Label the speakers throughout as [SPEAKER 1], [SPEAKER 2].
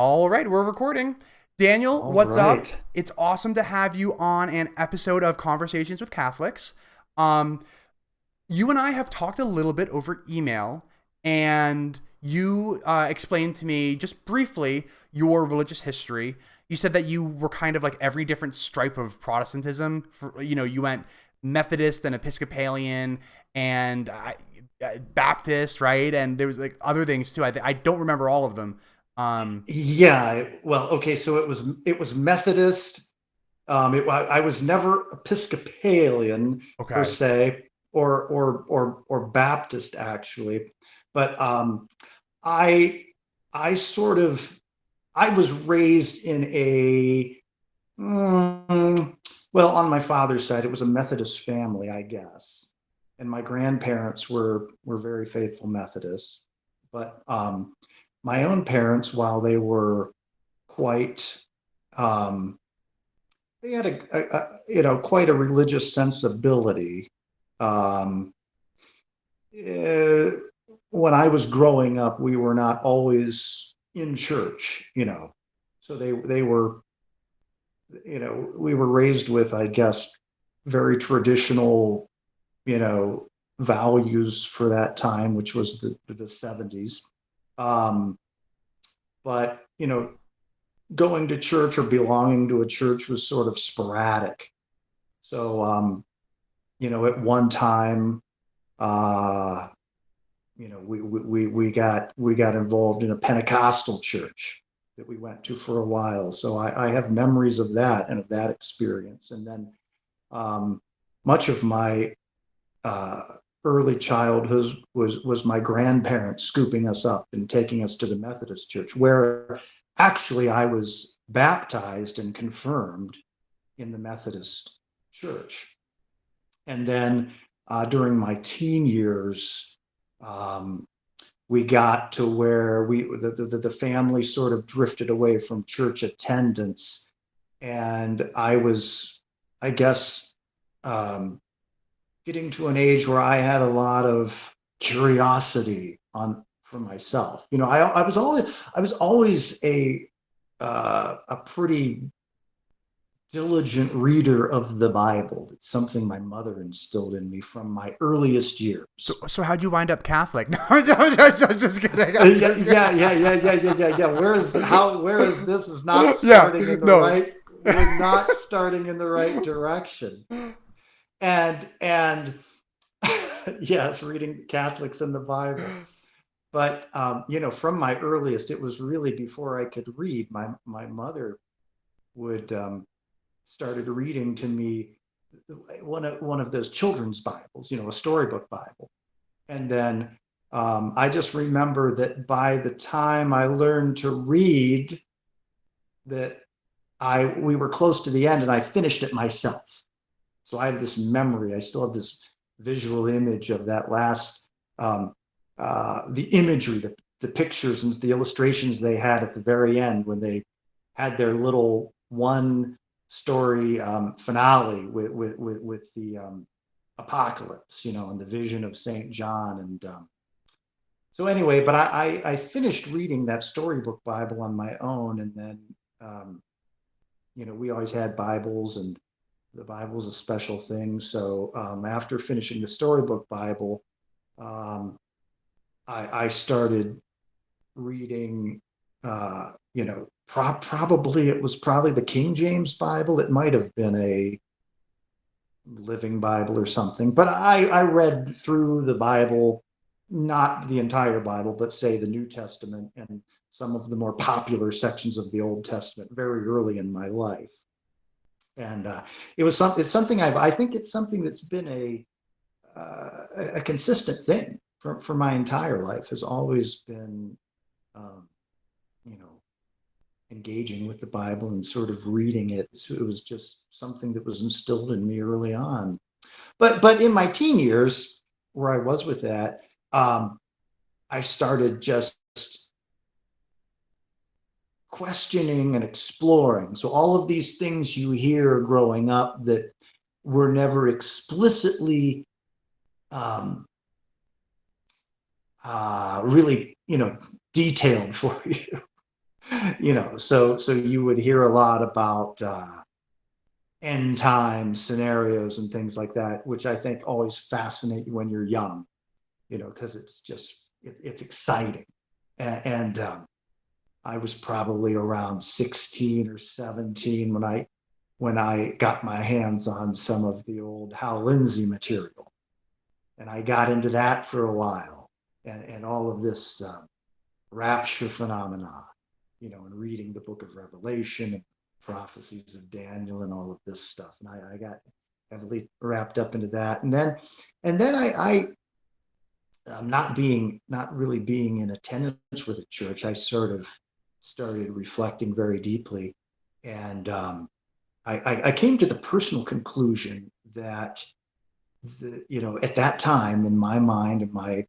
[SPEAKER 1] All right, we're recording. Daniel,
[SPEAKER 2] All
[SPEAKER 1] what's up?
[SPEAKER 2] right.
[SPEAKER 1] It's awesome to have you on an episode of Conversations with Catholics. Um, you and I have talked a little bit over email, and you explained to me just briefly your religious history. You said that you were kind of like every different stripe of Protestantism. You went Methodist and Episcopalian and Baptist, right? And there was like other things too. I don't remember all of them. Um,
[SPEAKER 2] Yeah. Well, okay. So it was Methodist. I was never Episcopalian per
[SPEAKER 1] okay.
[SPEAKER 2] se, or Baptist actually, but I I sort of I was raised in mm, well, on my father's side, it was a Methodist family, I guess, and my grandparents were very faithful Methodists, but my own parents, while they were quite they had quite a religious sensibility. Um, eh, when I was growing up, we were not always in church, so they were, we were raised with, I guess, very traditional, you know, values for that time, which was the 70s. Um, but going to church or belonging to a church was sort of sporadic. So, at one time, uh, we got involved in a Pentecostal church that we went to for a while. So I have memories of that and of that experience. And then um, much of my uh, early childhood was my grandparents scooping us up and taking us to the Methodist church, where actually I was baptized and confirmed in the Methodist church. And then during my teen years, um, we got to where the family sort of drifted away from church attendance, and I was, I guess, um, getting to an age where I had a lot of curiosity on for myself. I was always a pretty diligent reader of the Bible. It's something my mother instilled in me from my earliest
[SPEAKER 1] So,
[SPEAKER 2] years.
[SPEAKER 1] so how'd you wind up Catholic? No, I'm just kidding. I'm
[SPEAKER 2] Yeah,
[SPEAKER 1] just
[SPEAKER 2] yeah,
[SPEAKER 1] kidding.
[SPEAKER 2] yeah, yeah, yeah, yeah, yeah, yeah. Where is this is not
[SPEAKER 1] Yeah,
[SPEAKER 2] starting in the
[SPEAKER 1] no.
[SPEAKER 2] right. We're not starting in the right direction. And yes, reading Catholics in the Bible. But from my earliest, it was really before I could read. My mother would started reading to me one of those children's Bibles, a storybook Bible. And then I just remember that by the time I learned to read, that I we were close to the end, and I finished it myself. So I have this memory. I still have this visual image of that last, the imagery, the pictures and the illustrations they had at the very end when they had their little one story finale with the apocalypse, and the vision of Saint John. And so anyway, but I finished reading that storybook Bible on my own, and then um, we always had Bibles, and the Bible is a special thing. So after finishing the storybook Bible, um, I started reading. Probably it was probably the King James Bible. It might have been a Living Bible or something, but I read through the Bible, not the entire Bible, but say the New Testament and some of the more popular sections of the Old Testament very early in my life. And it's something I think it's something that's been a consistent thing for my entire life, has always been, um, you know, engaging with the Bible and sort of reading it. So it was just something that was instilled in me early on. But in my teen years, where I was with that, um, I started just questioning and exploring. So all of these things you hear growing up that were never explicitly um, really, detailed for you. So you would hear a lot about end time scenarios and things like that, which I think always fascinate you when you're young, because it's exciting. And I was probably around 16 or 17 when I got my hands on some of the old Hal Lindsey material, and I got into that for a while, and all of this rapture phenomena, and reading the Book of Revelation and prophecies of Daniel and all of this stuff, and I got heavily wrapped up into that, and then not really being in attendance with a church, I sort of started reflecting very deeply, and I came to the personal conclusion that at that time in my mind, in my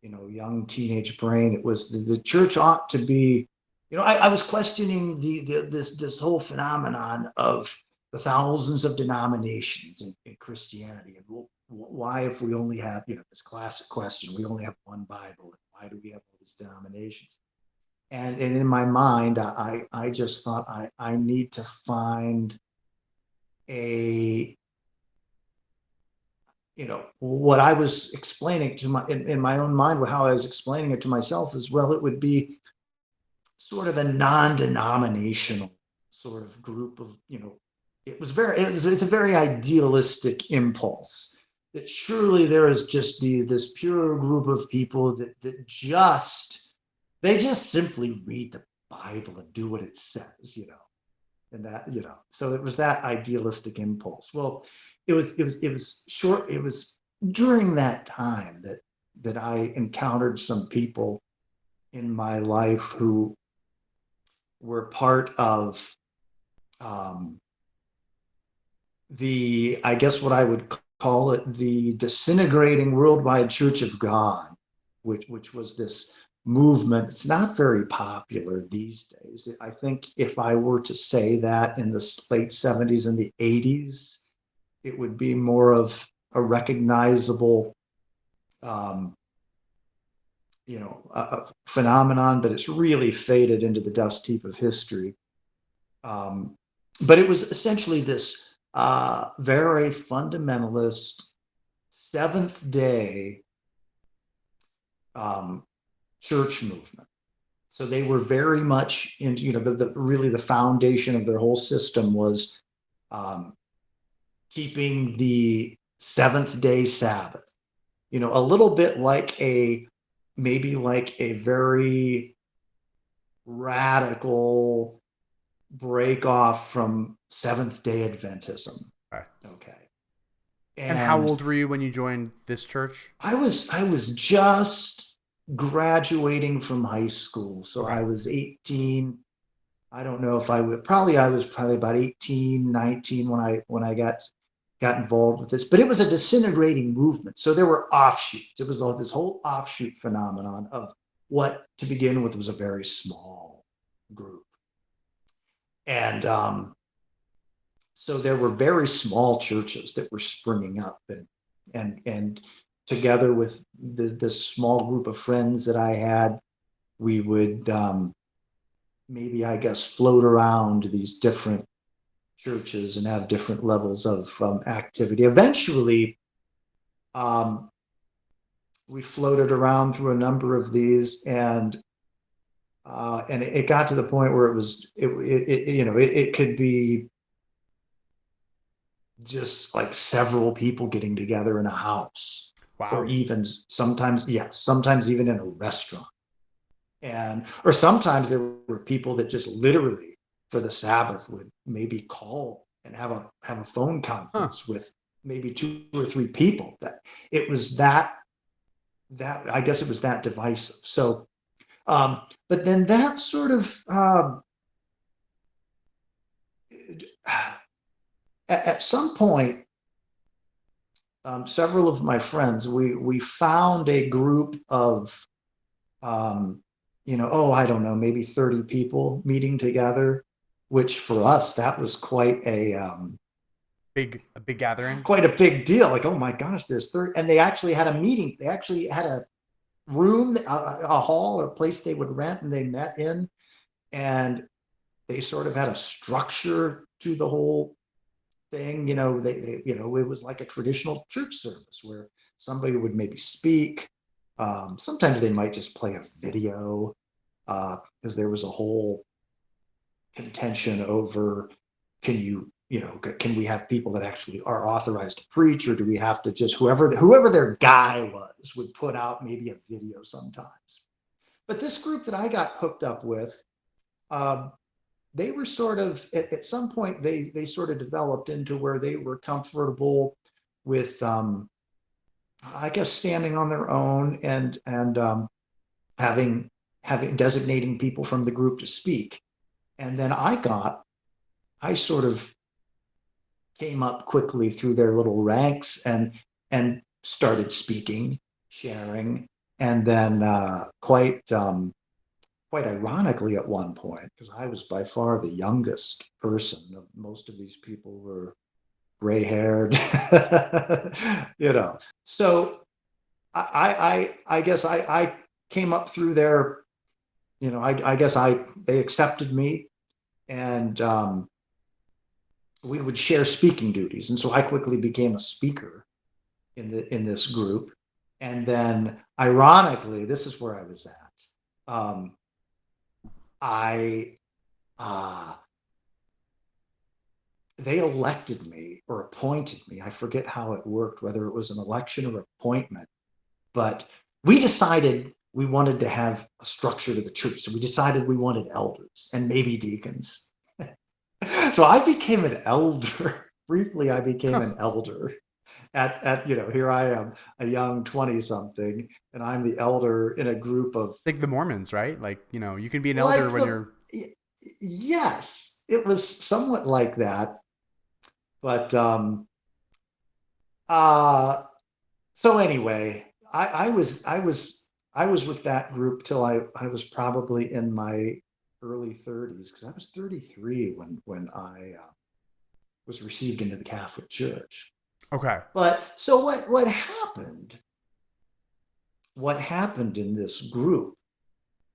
[SPEAKER 2] young teenage brain, it was the church ought to be. I was questioning this whole phenomenon of the thousands of denominations in Christianity, and why, if we only have this classic question, we only have one Bible, and why do we have all these denominations? And in my mind, I just thought I need to find a what I was explaining to in my own mind, how I was explaining it to myself as well. It would be sort of a non-denominational sort of group of, it's a very idealistic impulse that surely there is just this pure group of people that they just simply read the Bible and do what it says, and that, so it was that idealistic impulse. Well, it was during that time that I encountered some people in my life who were part of I guess what I would call it, the disintegrating worldwide Church of God, which was this movement. It's not very popular these days. I think if I were to say that in the late 70s and the 80s, it would be more of a recognizable phenomenon, but it's really faded into the dust heap of history. But it was essentially this very fundamentalist Seventh Day church movement. So they were very much into, really the foundation of their whole system was keeping the Seventh Day Sabbath. A little bit maybe like a very radical break off from Seventh Day Adventism.
[SPEAKER 1] Okay.
[SPEAKER 2] Okay.
[SPEAKER 1] And how
[SPEAKER 2] And
[SPEAKER 1] old were you when you joined this church?
[SPEAKER 2] I was just graduating from high school. So
[SPEAKER 1] Okay.
[SPEAKER 2] I was 18. I don't know if I was probably about 18, 19 when I got involved with this, but it was a disintegrating movement. So there were offshoots. It was this whole offshoot phenomenon of what to begin with was a very small group. And so there were very small churches that were springing up, and together with this small group of friends that I had, we would maybe, I guess, float around these different churches and have different levels of activity. Eventually, we floated around through a number of these, and it got to the point where it could be just like several people getting together in a house, or
[SPEAKER 1] Wow.
[SPEAKER 2] even sometimes even in a restaurant, or sometimes there were people that just literally for the Sabbath would maybe call and have a phone
[SPEAKER 1] Huh.
[SPEAKER 2] conference with maybe two or three people. That it was that I guess it was that divisive. So, but then that sort of at some point, several of my friends, we found a group of I don't know, maybe 30 people meeting together, which for us that was
[SPEAKER 1] A big gathering.
[SPEAKER 2] quite a big deal. Like, oh my gosh, there's 30, and they actually had a meeting. They actually had a room, a hall, a place they would rent, and they met in. and they sort of had a structure to the whole thing. It was like a traditional church service where somebody would maybe speak. Sometimes they might just play a video, because there was a whole contention over, can we have people that actually are authorized to preach, or do we have to just whoever their guy was would put out maybe a video sometimes. But this group that I got hooked up with, um, they were sort of at some point they sort of developed into where they were comfortable with, I guess, standing on their own and having designating people from the group to speak. And then I sort of came up quickly through their little ranks and started speaking, sharing, and then quite ironically at one point, because I was by far the youngest person. Most of these people were gray haired, you know. So I guess I came up through there. I guess they accepted me, and we would share speaking duties, and so I quickly became a speaker in this group. And then, ironically, this is where I was at. I They elected me or appointed me. I forget how it worked, whether it was an election or appointment, but we decided we wanted to have a structure to the church. So we decided we wanted elders and maybe deacons. So I became an elder. Briefly, I became an elder. Here I am, a young 20 something, and I'm the elder in a group of,
[SPEAKER 1] Like the Mormons, right? Like, you can be an elder
[SPEAKER 2] like
[SPEAKER 1] when
[SPEAKER 2] the,
[SPEAKER 1] you're.
[SPEAKER 2] yes, it was somewhat like that. But uh, so anyway, I was with that group till I was probably in my early 30s, because I was 33 when I was received into the Catholic Church.
[SPEAKER 1] Okay.
[SPEAKER 2] But so what happened in this group,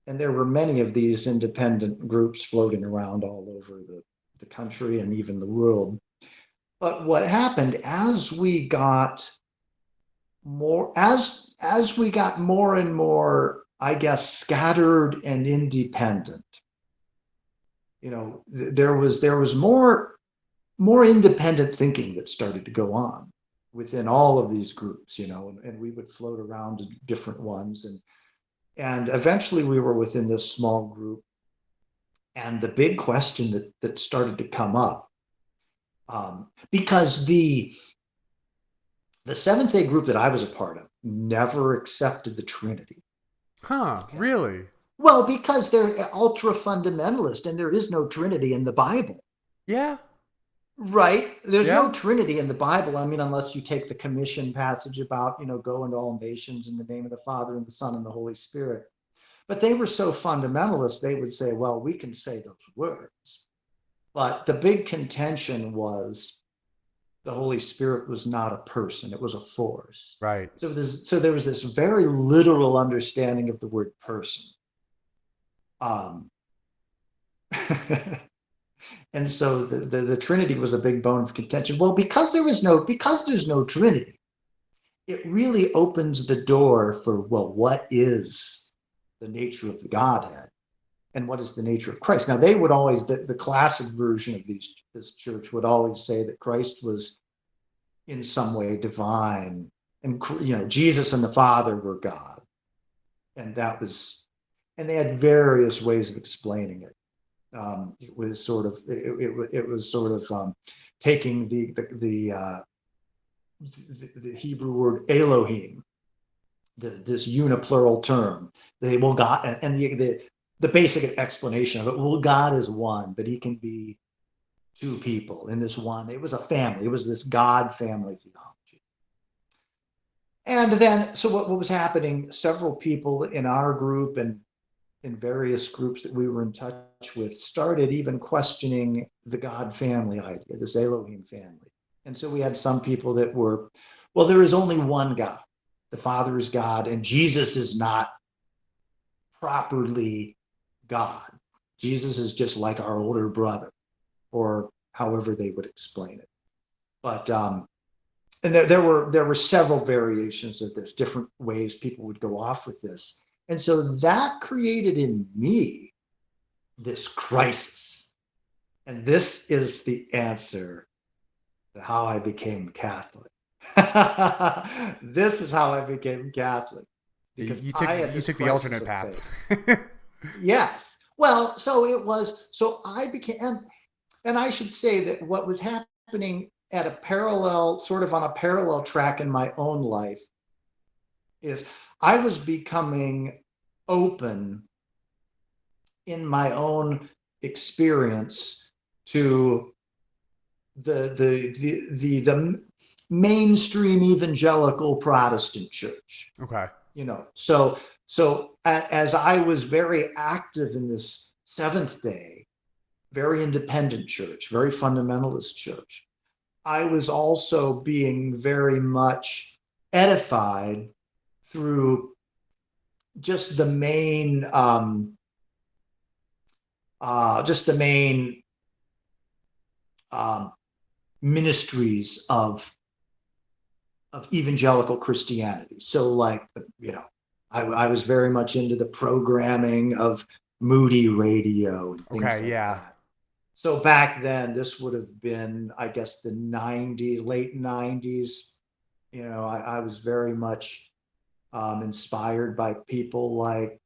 [SPEAKER 2] and there were many of these independent groups floating around all over the country and even the world. But what happened as we got more and more, I guess, scattered and independent, there was more independent thinking that started to go on within all of these groups, and we would float around to different ones, and eventually we were within this small group. And the big question that started to come up, because the Seventh Day group that I was a part of never accepted the Trinity.
[SPEAKER 1] Huh,
[SPEAKER 2] Okay.
[SPEAKER 1] really?
[SPEAKER 2] Well, because they're ultra fundamentalist and there is no Trinity in the Bible.
[SPEAKER 1] Yeah.
[SPEAKER 2] Right? There's no
[SPEAKER 1] Yeah.
[SPEAKER 2] Trinity in the Bible. I mean, unless you take the commission passage about, go into all nations in the name of the Father and the Son and the Holy Spirit. But they were so fundamentalist, they would say, well, we can say those words. But the big contention was the Holy Spirit was not a person, it was a force.
[SPEAKER 1] Right.
[SPEAKER 2] So there was this very literal understanding of the word person. Um, and so the Trinity was a big bone of contention. Well, because there's no Trinity, it really opens the door for, well, what is the nature of the Godhead? And what is the nature of Christ? Now, they would always, the classic version of this church would always say that Christ was in some way divine, and Jesus and the Father were God, and and they had various ways of explaining it. It was sort of taking the Hebrew word Elohim, this uniplural term. God, and the basic explanation of it. Well, God is one, but He can be two people in this one. It was a family. It was this God family theology. And then, so what was happening? Several people in our group and in various groups that we were in touch with started even questioning the God family idea, this Elohim family. And so we had some people that were, well, there is only one God. The Father is God, and Jesus is not properly God. Jesus is just like our older brother, or however they would explain it. But and there were several variations of this, different ways people would go off with this. And so that created in me this crisis. And this is the answer to how I became Catholic. This is how I became Catholic, because
[SPEAKER 1] You took
[SPEAKER 2] I had
[SPEAKER 1] you
[SPEAKER 2] this
[SPEAKER 1] took the
[SPEAKER 2] crisis
[SPEAKER 1] alternate
[SPEAKER 2] of
[SPEAKER 1] path.
[SPEAKER 2] faith. Yes. Well, so I became, and I should say that what was happening at a parallel, sort of on a parallel track in my own life, is I was becoming open in my own experience to the mainstream evangelical Protestant church.
[SPEAKER 1] Okay.
[SPEAKER 2] So as I was very active in this Seventh Day, very independent church, very fundamentalist church, I was also being very much edified through just the main um, ministries of evangelical Christianity. So, like, I was very much into the programming of Moody Radio and things
[SPEAKER 1] Okay.
[SPEAKER 2] like
[SPEAKER 1] Yeah.
[SPEAKER 2] that. So back then, this would have been, I guess, the '90s, late '90s. I was very much inspired by people like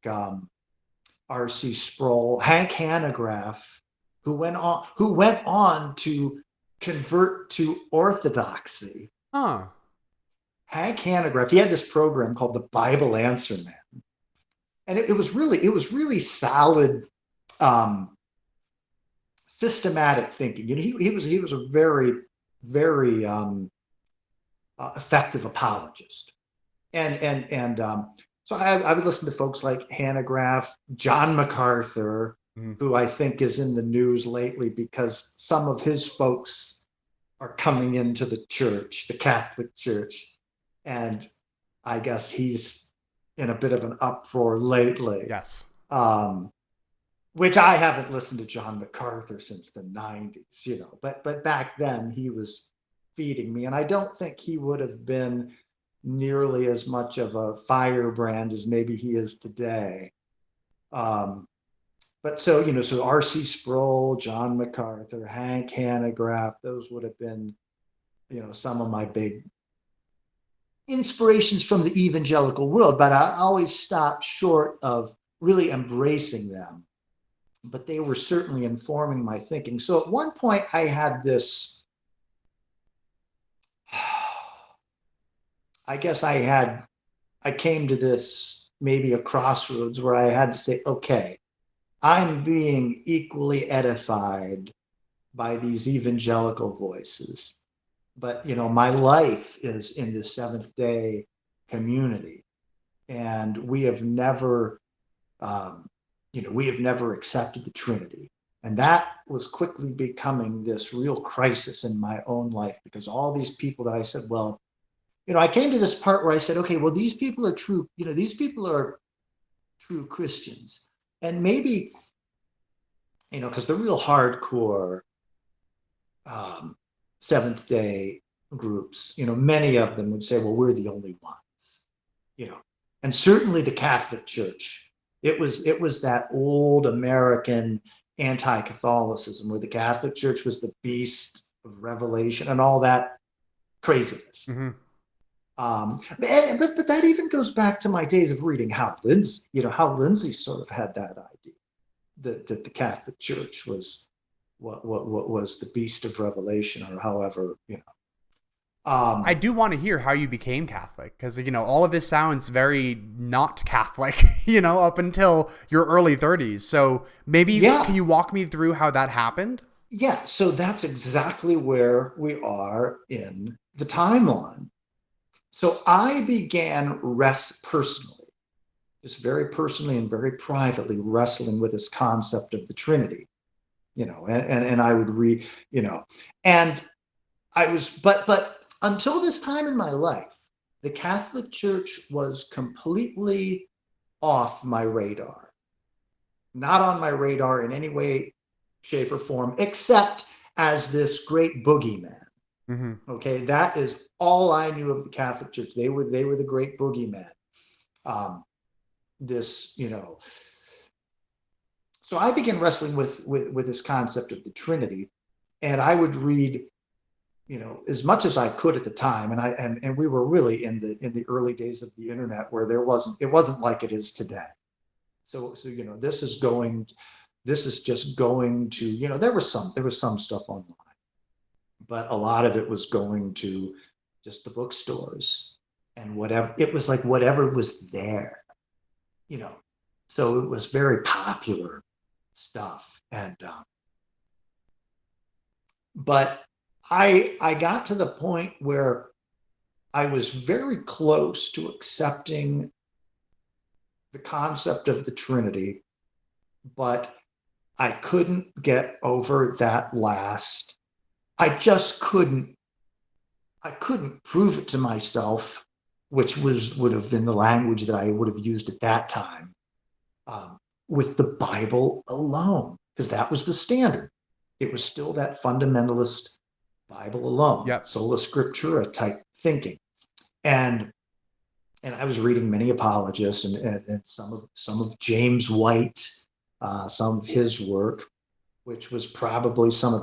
[SPEAKER 2] R.C. Sproul, Hank Hanegraaff, who went on to convert to Orthodoxy.
[SPEAKER 1] Huh.
[SPEAKER 2] Hank Hanegraaff, he had this program called the Bible Answer Man, and it was really solid, um, systematic thinking. He was a very effective apologist, and so I would listen to folks like Hanegraaff, John MacArthur,
[SPEAKER 1] Mhm.
[SPEAKER 2] who I think is in the news lately because some of his folks are coming into the church, the Catholic Church, and I guess he's in a bit of an uproar lately.
[SPEAKER 1] Yes.
[SPEAKER 2] Um, which I haven't listened to John MacArthur since the '90s, but back then he was feeding me, and I don't think he would have been nearly as much of a firebrand as maybe he is today. Um, but so R.C. Sproul, John MacArthur, Hank Hanegraaff, those would have been, some of my big inspirations from the evangelical world, but I always stopped short of really embracing them. But they were certainly informing my thinking. So at one point, I had this, I guess I came to this maybe a crossroads where I had to say, okay, I'm being equally edified by these evangelical voices. But, my life is in the Seventh Day community. And we have never accepted the Trinity. And that was quickly becoming this real crisis in my own life, because all these people that I said, well, I came to this part where I said, okay, well, these people are true, these people are true Christians. And maybe, because the real hardcore Seventh Day groups, many of them would say, well, we're the only ones, and certainly the Catholic Church. It was that old American anti-Catholicism where the Catholic Church was the beast of revelation and all that craziness.
[SPEAKER 1] Mm-hmm.
[SPEAKER 2] But that even goes back to my days of reading Hal Lindsey. Hal Lindsey sort of had that idea that the Catholic Church was what was the beast of revelation, or however.
[SPEAKER 1] I
[SPEAKER 2] Um,
[SPEAKER 1] do want to hear how you became Catholic, because all of this sounds very not Catholic, up until your early 30s. So maybe can
[SPEAKER 2] yeah,
[SPEAKER 1] you walk me through how that happened?
[SPEAKER 2] yeah. So that's exactly where we are in the timeline. So I began personally, just very personally and very privately, wrestling with this concept of the Trinity. And I would read, and I was, but until this time in my life, the Catholic Church was completely off my radar. not on my radar in any way, shape, or form, except as this great boogeyman.
[SPEAKER 1] Mm-hmm.
[SPEAKER 2] Okay, that is all I knew of the Catholic Church. They were the great boogeyman. This, so I began wrestling with this concept of the Trinity, and I would read, as much as I could at the time, and we were really in the early days of the internet, where it wasn't like it is today. So this is just going to, there was some stuff online, but a lot of it was going to just the bookstores and whatever. It was like whatever was there, you know. So it was very popular stuff, and but I got to the point where I was very close to accepting the concept of the Trinity, but I couldn't get over that last. I just couldn't. I couldn't prove it to myself, which would have been the language that I would have used at that time, with the Bible alone, because that was the standard. It was still that fundamentalist Bible alone,
[SPEAKER 1] Yep.
[SPEAKER 2] sola scriptura type thinking, and I was reading many apologists and some of James White, some of his work, which was probably some of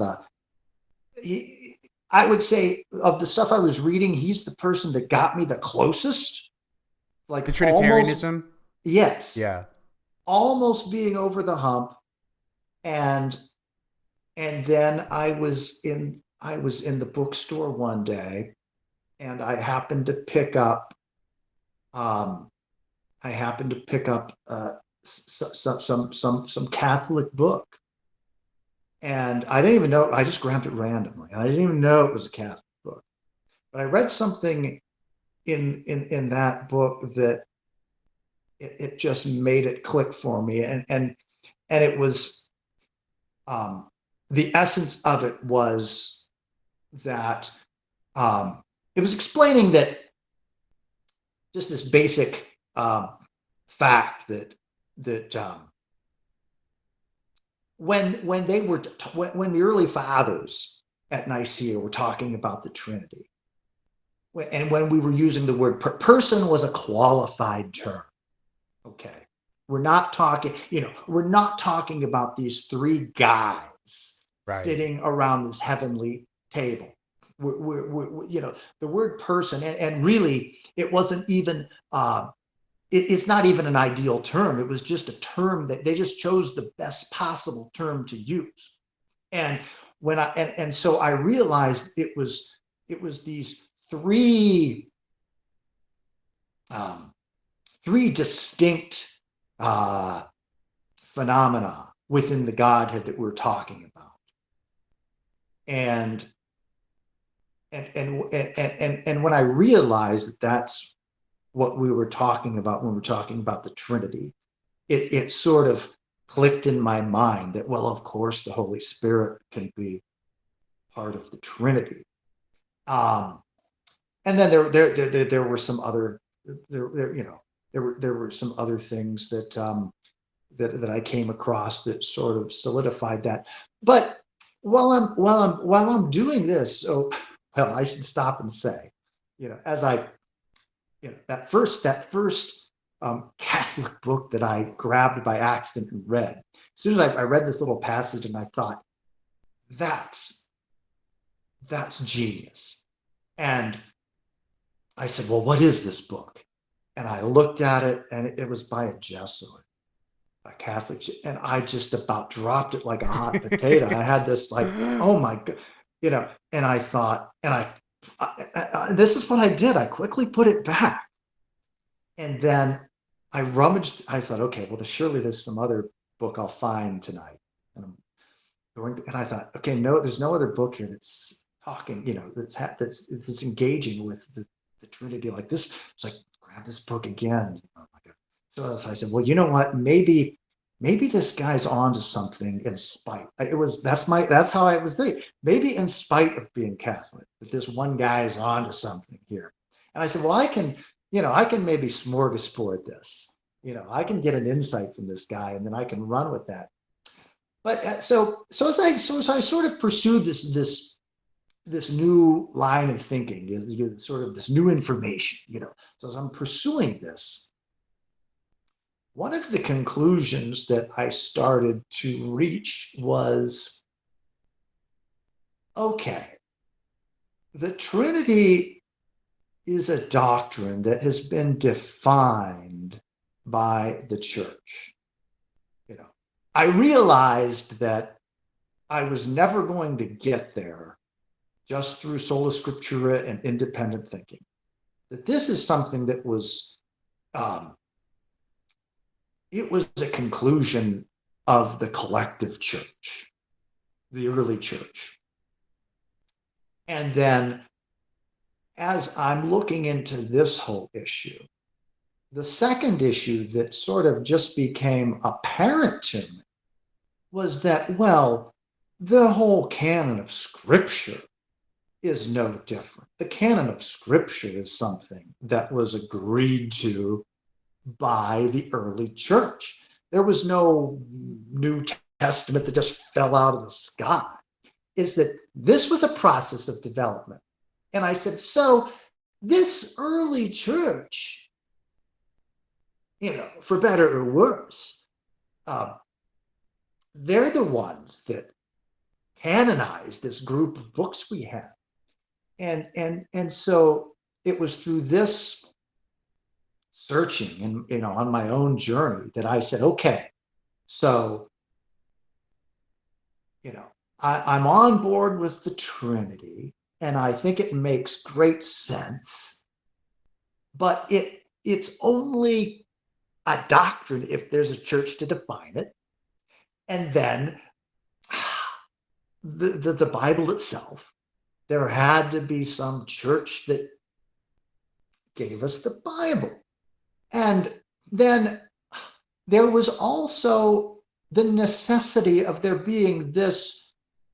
[SPEAKER 2] I would say of the stuff I was reading, he's the person that got me the closest,
[SPEAKER 1] The
[SPEAKER 2] like almost,
[SPEAKER 1] Trinitarianism.
[SPEAKER 2] yes,
[SPEAKER 1] Yeah.
[SPEAKER 2] almost being over the hump, and then I was in the bookstore one day, and I happened to pick up um, some Catholic book, and I didn't even know. I just grabbed it randomly, and I didn't even know it was a Catholic book. But I read something in that book that it just made it click for me, and it was um, the essence of it was that it was explaining that just this basic fact that when they were when the early fathers at Nicaea were talking about the Trinity, and when we were using the word person was a qualified term. Okay, we're not talking about these three guys
[SPEAKER 1] Right.
[SPEAKER 2] sitting around this heavenly table. The word person, and really, it wasn't even. It's not even an ideal term. It was just a term that they just chose the best possible term to use. And when and so I realized it was these um, three distinct uh, phenomena within the Godhead that we're talking about. And and when I realized that that's what we were talking about when we're talking about the Trinity, it sort of clicked in my mind that, well, of course, the Holy Spirit can be part of the Trinity. And then there were some other there were some other things that I came across that sort of solidified that. But while I'm doing this, so well, I should stop and say, as I that first Catholic book that I grabbed by accident and read. As soon as I read this little passage, and I thought, that's genius. And I said, well, what is this book? And I looked at it, and it was by a Jesuit, a Catholic, and I just about dropped it like a hot potato. I had this like, oh my God, and I thought, and this is what I did. I quickly put it back. And then I rummaged. I said, okay, well, surely there's some other book I'll find tonight. And I'm and I thought, okay, no, there's no other book here that's talking, that's engaging with the Trinity like this. It's like, grab this book again. So I said, well, you know what? Maybe this guy's on to something in spite. That's how I was thinking. Maybe in spite of being Catholic, that this one guy is on to something here. And I said, well, I can maybe smorgasbord this. I can get an insight from this guy, and then I can run with that. But so as I sort of pursued this new line of thinking, sort of this new information, So as I'm pursuing this, one of the conclusions that I started to reach was, okay, the Trinity is a doctrine that has been defined by the church. I realized that I was never going to get there just through sola scriptura and independent thinking. That this is something that was, it was a conclusion of the collective church, the early church. And then as I'm looking into this whole issue, the second issue that sort of just became apparent to me was that, well, the whole canon of scripture is no different. The canon of scripture is something that was agreed to by the early church. There was no New Testament that just fell out of the sky. Is that this was a process of development. And I said, so this early church, for better or worse, they're the ones that canonized this group of books we have. And so it was through this searching and on my own journey that I said, okay, so I'm on board with the Trinity, and I think it makes great sense, but it's only a doctrine if there's a church to define it. And then the Bible itself, there had to be some church that gave us the Bible. And then there was also the necessity of there being this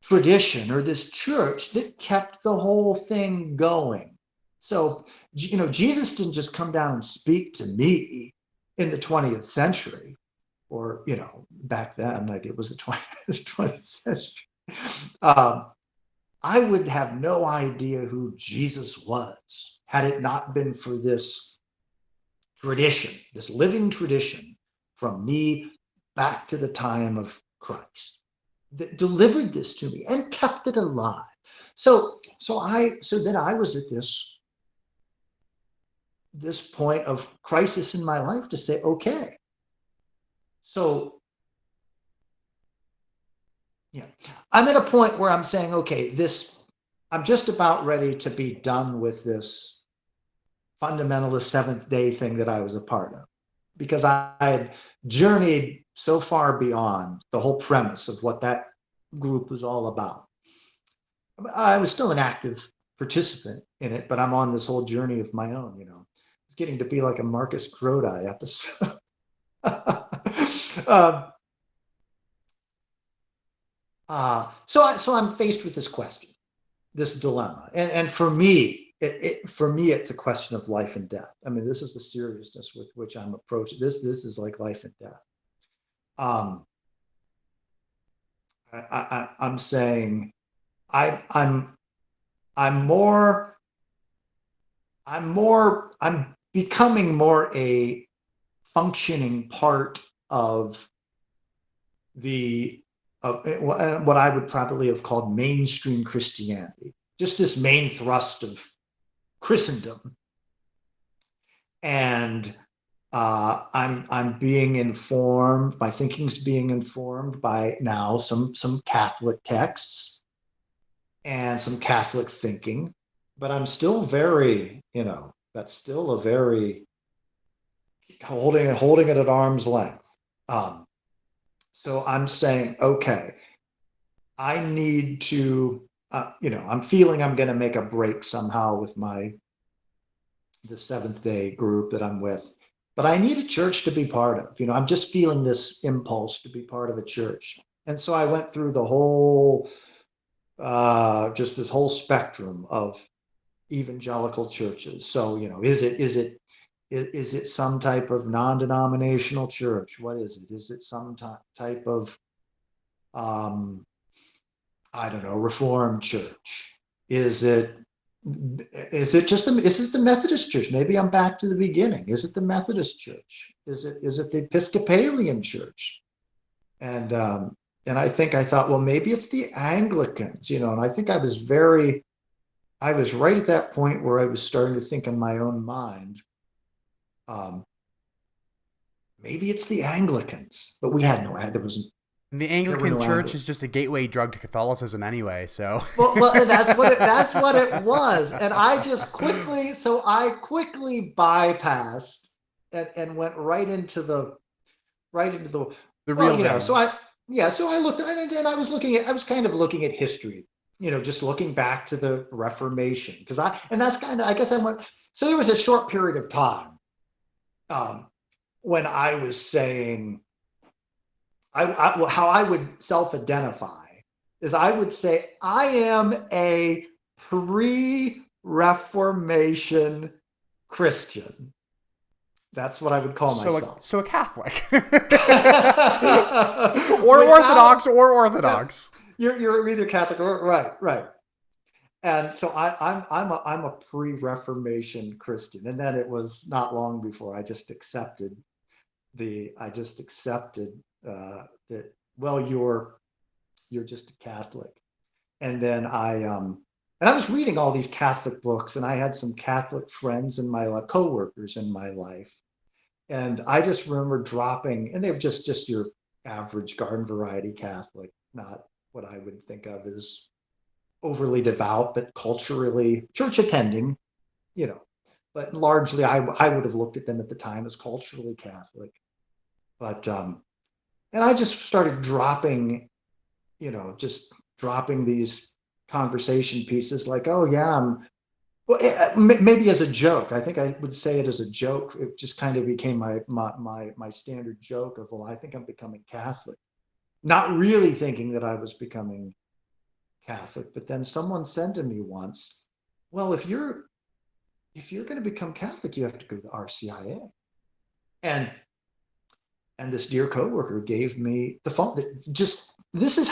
[SPEAKER 2] tradition or this church that kept the whole thing going. So, Jesus didn't just come down and speak to me in the 20th century, or, back then, like it was the 20th century. I would have no idea who Jesus was had it not been for this tradition, this living tradition from me back to the time of Christ that delivered this to me and kept it alive. So then I was at this point of crisis in my life to say, okay, so I'm at a point where I'm saying, okay, I'm just about ready to be done with this fundamentalist Seventh-day thing that I was a part of, because I had journeyed so far beyond the whole premise of what that group was all about. I was still an active participant in it, but I'm on this whole journey of my own. It's getting to be like a Marcus Grodi episode. So I'm faced with this question, this dilemma, and for me, it's a question of life and death. I mean, this is the seriousness with which I'm approaching this. This is like life and death. I'm saying, I'm becoming more a functioning part of what I would probably have called mainstream Christianity, just this main thrust of Christendom. And I'm being informed, my thinking's being informed by now some Catholic texts and some Catholic thinking, but I'm still very, that's still a very holding it at arm's length. So I'm saying, okay, I need to, I'm feeling I'm going to make a break somehow with the Seventh-day group that I'm with, but I need a church to be part of. I'm just feeling this impulse to be part of a church. And so I went through the whole, just this whole spectrum of evangelical churches. So, is it Is it some type of non-denominational church? What is it? Is it some type of, um, I don't know, Reformed church? Is it is it the Methodist church? Maybe I'm back to the beginning. Is it the Methodist church? Is it the Episcopalian church? And and I thought, well, maybe it's the Anglicans, and I think I was right at that point where I was starting to think in my own mind, um, maybe it's the Anglicans, but we had no,
[SPEAKER 1] And the
[SPEAKER 2] there were
[SPEAKER 1] Anglican
[SPEAKER 2] no
[SPEAKER 1] Church
[SPEAKER 2] Anglicans.
[SPEAKER 1] is just a gateway drug to Catholicism anyway. So
[SPEAKER 2] Well, that's what it was, and I quickly bypassed and went right into the
[SPEAKER 1] the
[SPEAKER 2] well,
[SPEAKER 1] real thing.
[SPEAKER 2] so I looked and I was kind of looking at history, just looking back to the Reformation because and that's kind of I guess I went so there was a short period of time um, when I was saying well, how I would self-identify is I would say I am a pre-Reformation Christian. That's what I would call myself.
[SPEAKER 1] So a Catholic, or
[SPEAKER 2] Without
[SPEAKER 1] Orthodox.
[SPEAKER 2] you're either Catholic or right. And so I'm a pre-Reformation Christian, and then it was not long before I just accepted that well you're just a Catholic, and then I was reading all these Catholic books, and I had some Catholic friends in my life, coworkers in my life, and I just remember dropping, and they were just your average garden variety Catholic, not what I would think of as overly devout, but culturally church attending, you know. But largely, I would have looked at them at the time as culturally Catholic. But and I just started just dropping these conversation pieces like, oh yeah, well, maybe as a joke. I think I would say it as a joke. It just kind of became my standard joke of, well, I think I'm becoming Catholic, not really thinking that I was becoming Catholic. But then someone said to me once, well, if you're going to become Catholic, you have to go to RCIA. And this dear coworker gave me the phone. That just this is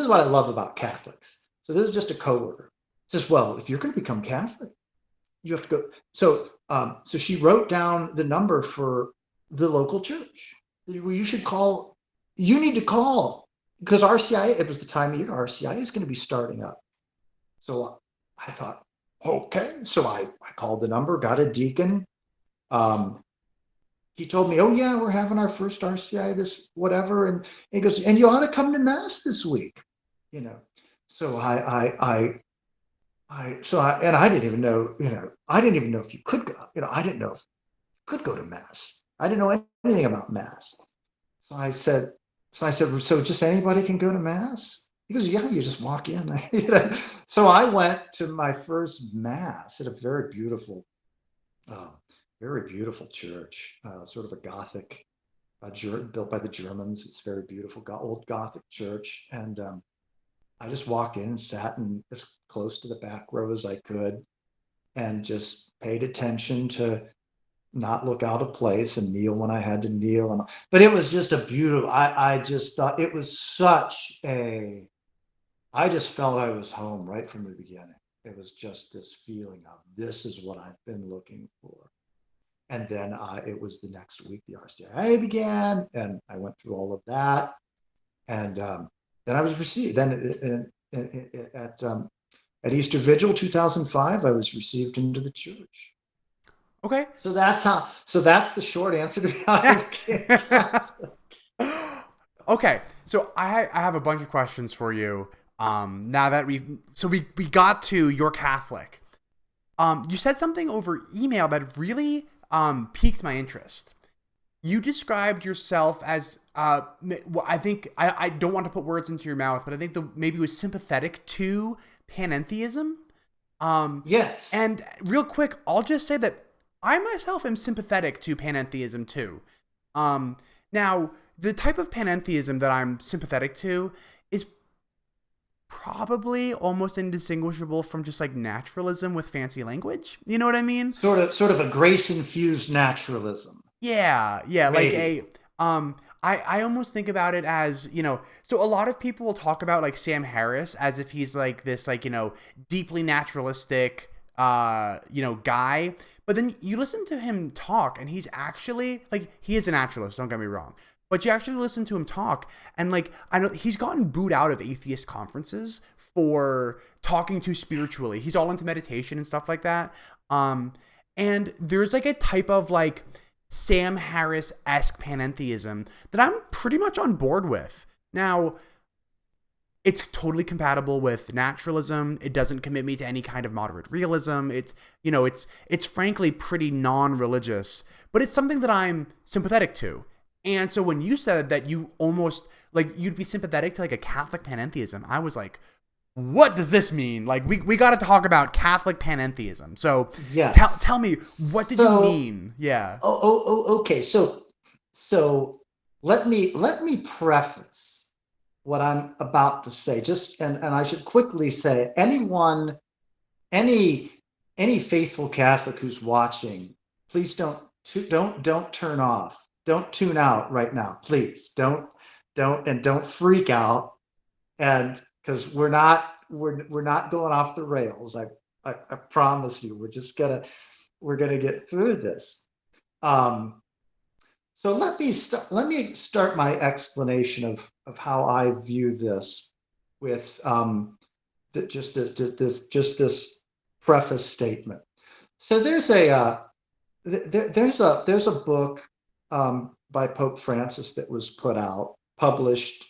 [SPEAKER 2] what I love about Catholics. So this is just a coworker. Says, well, if you're going to become Catholic, you have to go. So she wrote down the number for the local church. Well, you should call. You need to call because RCIA. It was the time of year RCIA is going to be starting up. So I thought, okay. So I called the number, got a deacon. He told me, oh yeah, we're having our first RCI this whatever, and he goes, and you ought to come to mass this week, you know. So and I didn't even know, I didn't even know if you could go, I didn't know if you could go to mass. I didn't know anything about mass. So I said, so just anybody can go to mass? He goes, yeah, you just walk in. So I went to my first mass at a uh, very beautiful church, sort of a Gothic, built by the Germans. It's very beautiful, old Gothic church. And I just walked in and sat in as close to the back row as I could and just paid attention to not look out of place and kneel when I had to kneel. But it was just a beautiful, I just thought it was I just felt I was home right from the beginning. It was just this feeling of this is what I've been looking for. And then it was the next week the RCIA began, and I went through all of that. And then I was received. Then at Easter Vigil 2005, I was received into the church.
[SPEAKER 1] Okay.
[SPEAKER 2] So that's how. So that's the short answer to how I became Catholic.
[SPEAKER 1] Okay. So I have a bunch of questions for you. Now that we got to you're Catholic. You said something over email that really piqued my interest. You described yourself as I think I don't want to put words into your mouth, but I think maybe it was sympathetic to panentheism.
[SPEAKER 2] Yes.
[SPEAKER 1] And real quick, I'll just say that I myself am sympathetic to panentheism too. Now, the type of panentheism that I'm sympathetic to is probably almost indistinguishable from just like naturalism with fancy language. You know what I mean?
[SPEAKER 2] Sort of a grace infused naturalism,
[SPEAKER 1] Yeah, yeah, like
[SPEAKER 2] maybe.
[SPEAKER 1] a I almost think about it as, so a lot of people will talk about like Sam Harris as if he's like this like, deeply naturalistic guy, but then you listen to him talk and he's actually like he is a naturalist, don't get me wrong. But you actually listen to him talk and like I know he's gotten booed out of atheist conferences for talking too spiritually. He's all into meditation and stuff like that. And there's like a type of like Sam Harris-esque panentheism that I'm pretty much on board with. Now, it's totally compatible with naturalism. It doesn't commit me to any kind of moderate realism. It's frankly pretty non-religious, but it's something that I'm sympathetic to. And so when you said that you almost like you'd be sympathetic to like a Catholic panentheism, I was like, what does this mean? Like we got to talk about Catholic panentheism. So
[SPEAKER 2] Yes.
[SPEAKER 1] tell me, what did you
[SPEAKER 2] So,
[SPEAKER 1] mean? Yeah.
[SPEAKER 2] okay. So let me preface what I'm about to say. Just and I should quickly say, any any faithful Catholic who's watching, please don't turn off. Don't tune out right now. Please don't freak out. And because we're not going off the rails. I promise you. We're gonna get through this. Um, so let me start my explanation of how I view this with just this preface statement. So there's a book by Pope Francis that was published.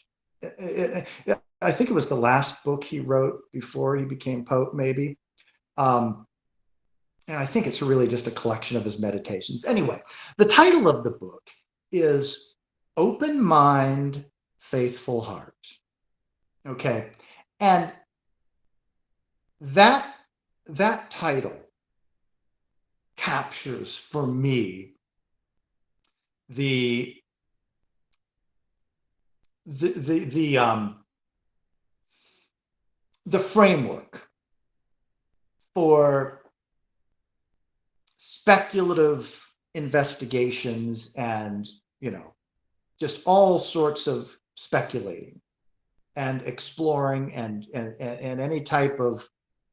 [SPEAKER 2] I think it was the last book he wrote before he became Pope, maybe. Um, and I think it's really just a collection of his meditations. Anyway, the title of the book is Open Mind, Faithful Heart. Okay. And that that title captures for me the the framework for speculative investigations and just all sorts of speculating and exploring and any type of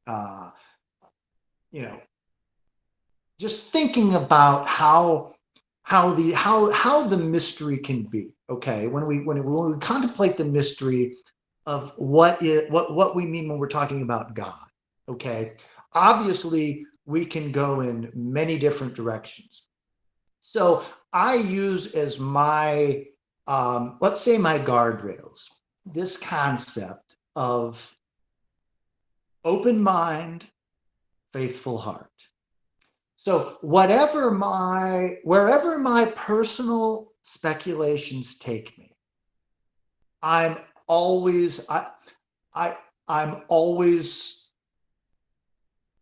[SPEAKER 2] uh, you know just thinking about how the mystery can be. Okay, when we contemplate the mystery of what we mean when we're talking about God. Okay, obviously we can go in many different directions. So I use as my let's say my guardrails this concept of open mind, faithful heart. So wherever my personal speculations take me, I'm always I I'm always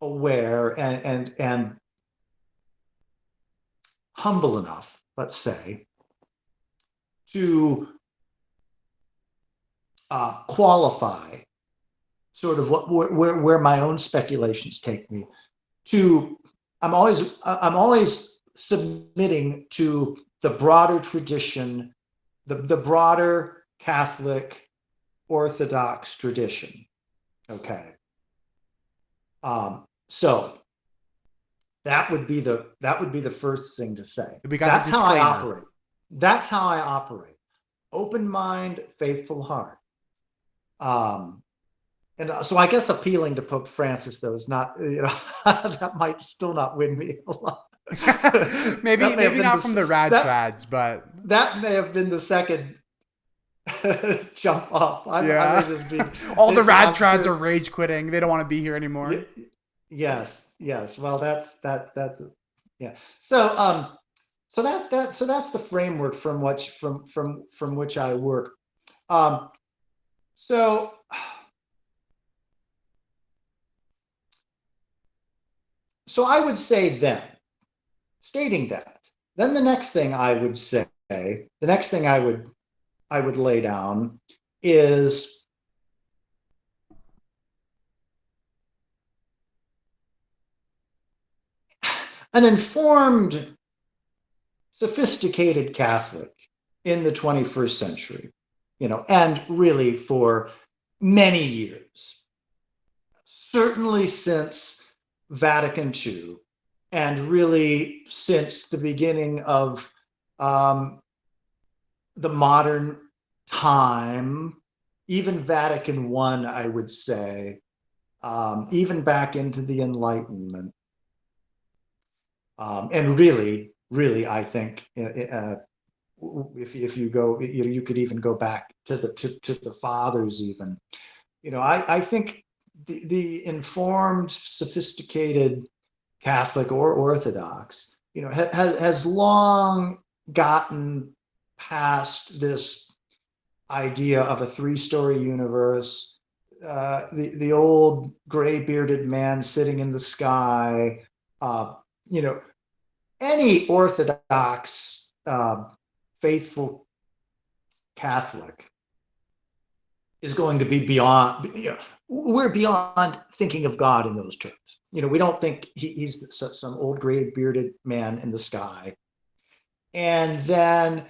[SPEAKER 2] aware and humble enough, let's say, to qualify sort of where my own speculations take me. To I'm always submitting to the broader tradition, the broader Catholic Orthodox tradition. Okay. So that would be the first thing to say.
[SPEAKER 1] We got the
[SPEAKER 2] That's how I
[SPEAKER 1] disclaimer.
[SPEAKER 2] operate. That's how I operate. Open mind, faithful heart. And so I guess appealing to Pope Francis, though, is not, that might still not win me a lot.
[SPEAKER 1] maybe
[SPEAKER 2] That may have
[SPEAKER 1] maybe
[SPEAKER 2] been
[SPEAKER 1] not from the rad trads, but
[SPEAKER 2] that may have been the second jump off. I
[SPEAKER 1] yeah.
[SPEAKER 2] may just be
[SPEAKER 1] All the
[SPEAKER 2] this.
[SPEAKER 1] rad
[SPEAKER 2] I'm
[SPEAKER 1] trads
[SPEAKER 2] sure.
[SPEAKER 1] are rage quitting. They don't want to be here anymore.
[SPEAKER 2] Yes. Well, yeah. So that's the framework from which I work. Um, so so I would say stating that, then the next thing I would say, the next thing I would lay down is an informed, sophisticated Catholic in the 21st century, and really for many years, certainly since Vatican II, and really since the beginning of the modern time, even Vatican I, I would say, even back into the Enlightenment. And really, I think if you go, you could even go back to the fathers. Even, I think the informed, sophisticated Catholic or Orthodox, has long gotten past this idea of a three-story universe, the old gray bearded man sitting in the sky. You know, any Orthodox faithful Catholic is going to be beyond. We're beyond thinking of God in those terms. We don't think he's some old gray bearded man in the sky. And then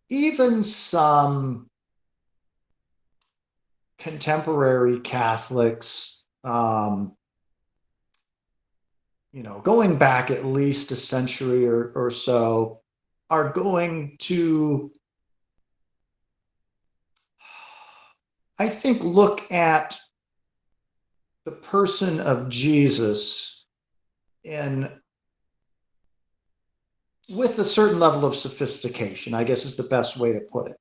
[SPEAKER 2] even some contemporary Catholics, going back at least a century or so, are going to, I think, look at the person of Jesus with a certain level of sophistication, I guess is the best way to put it.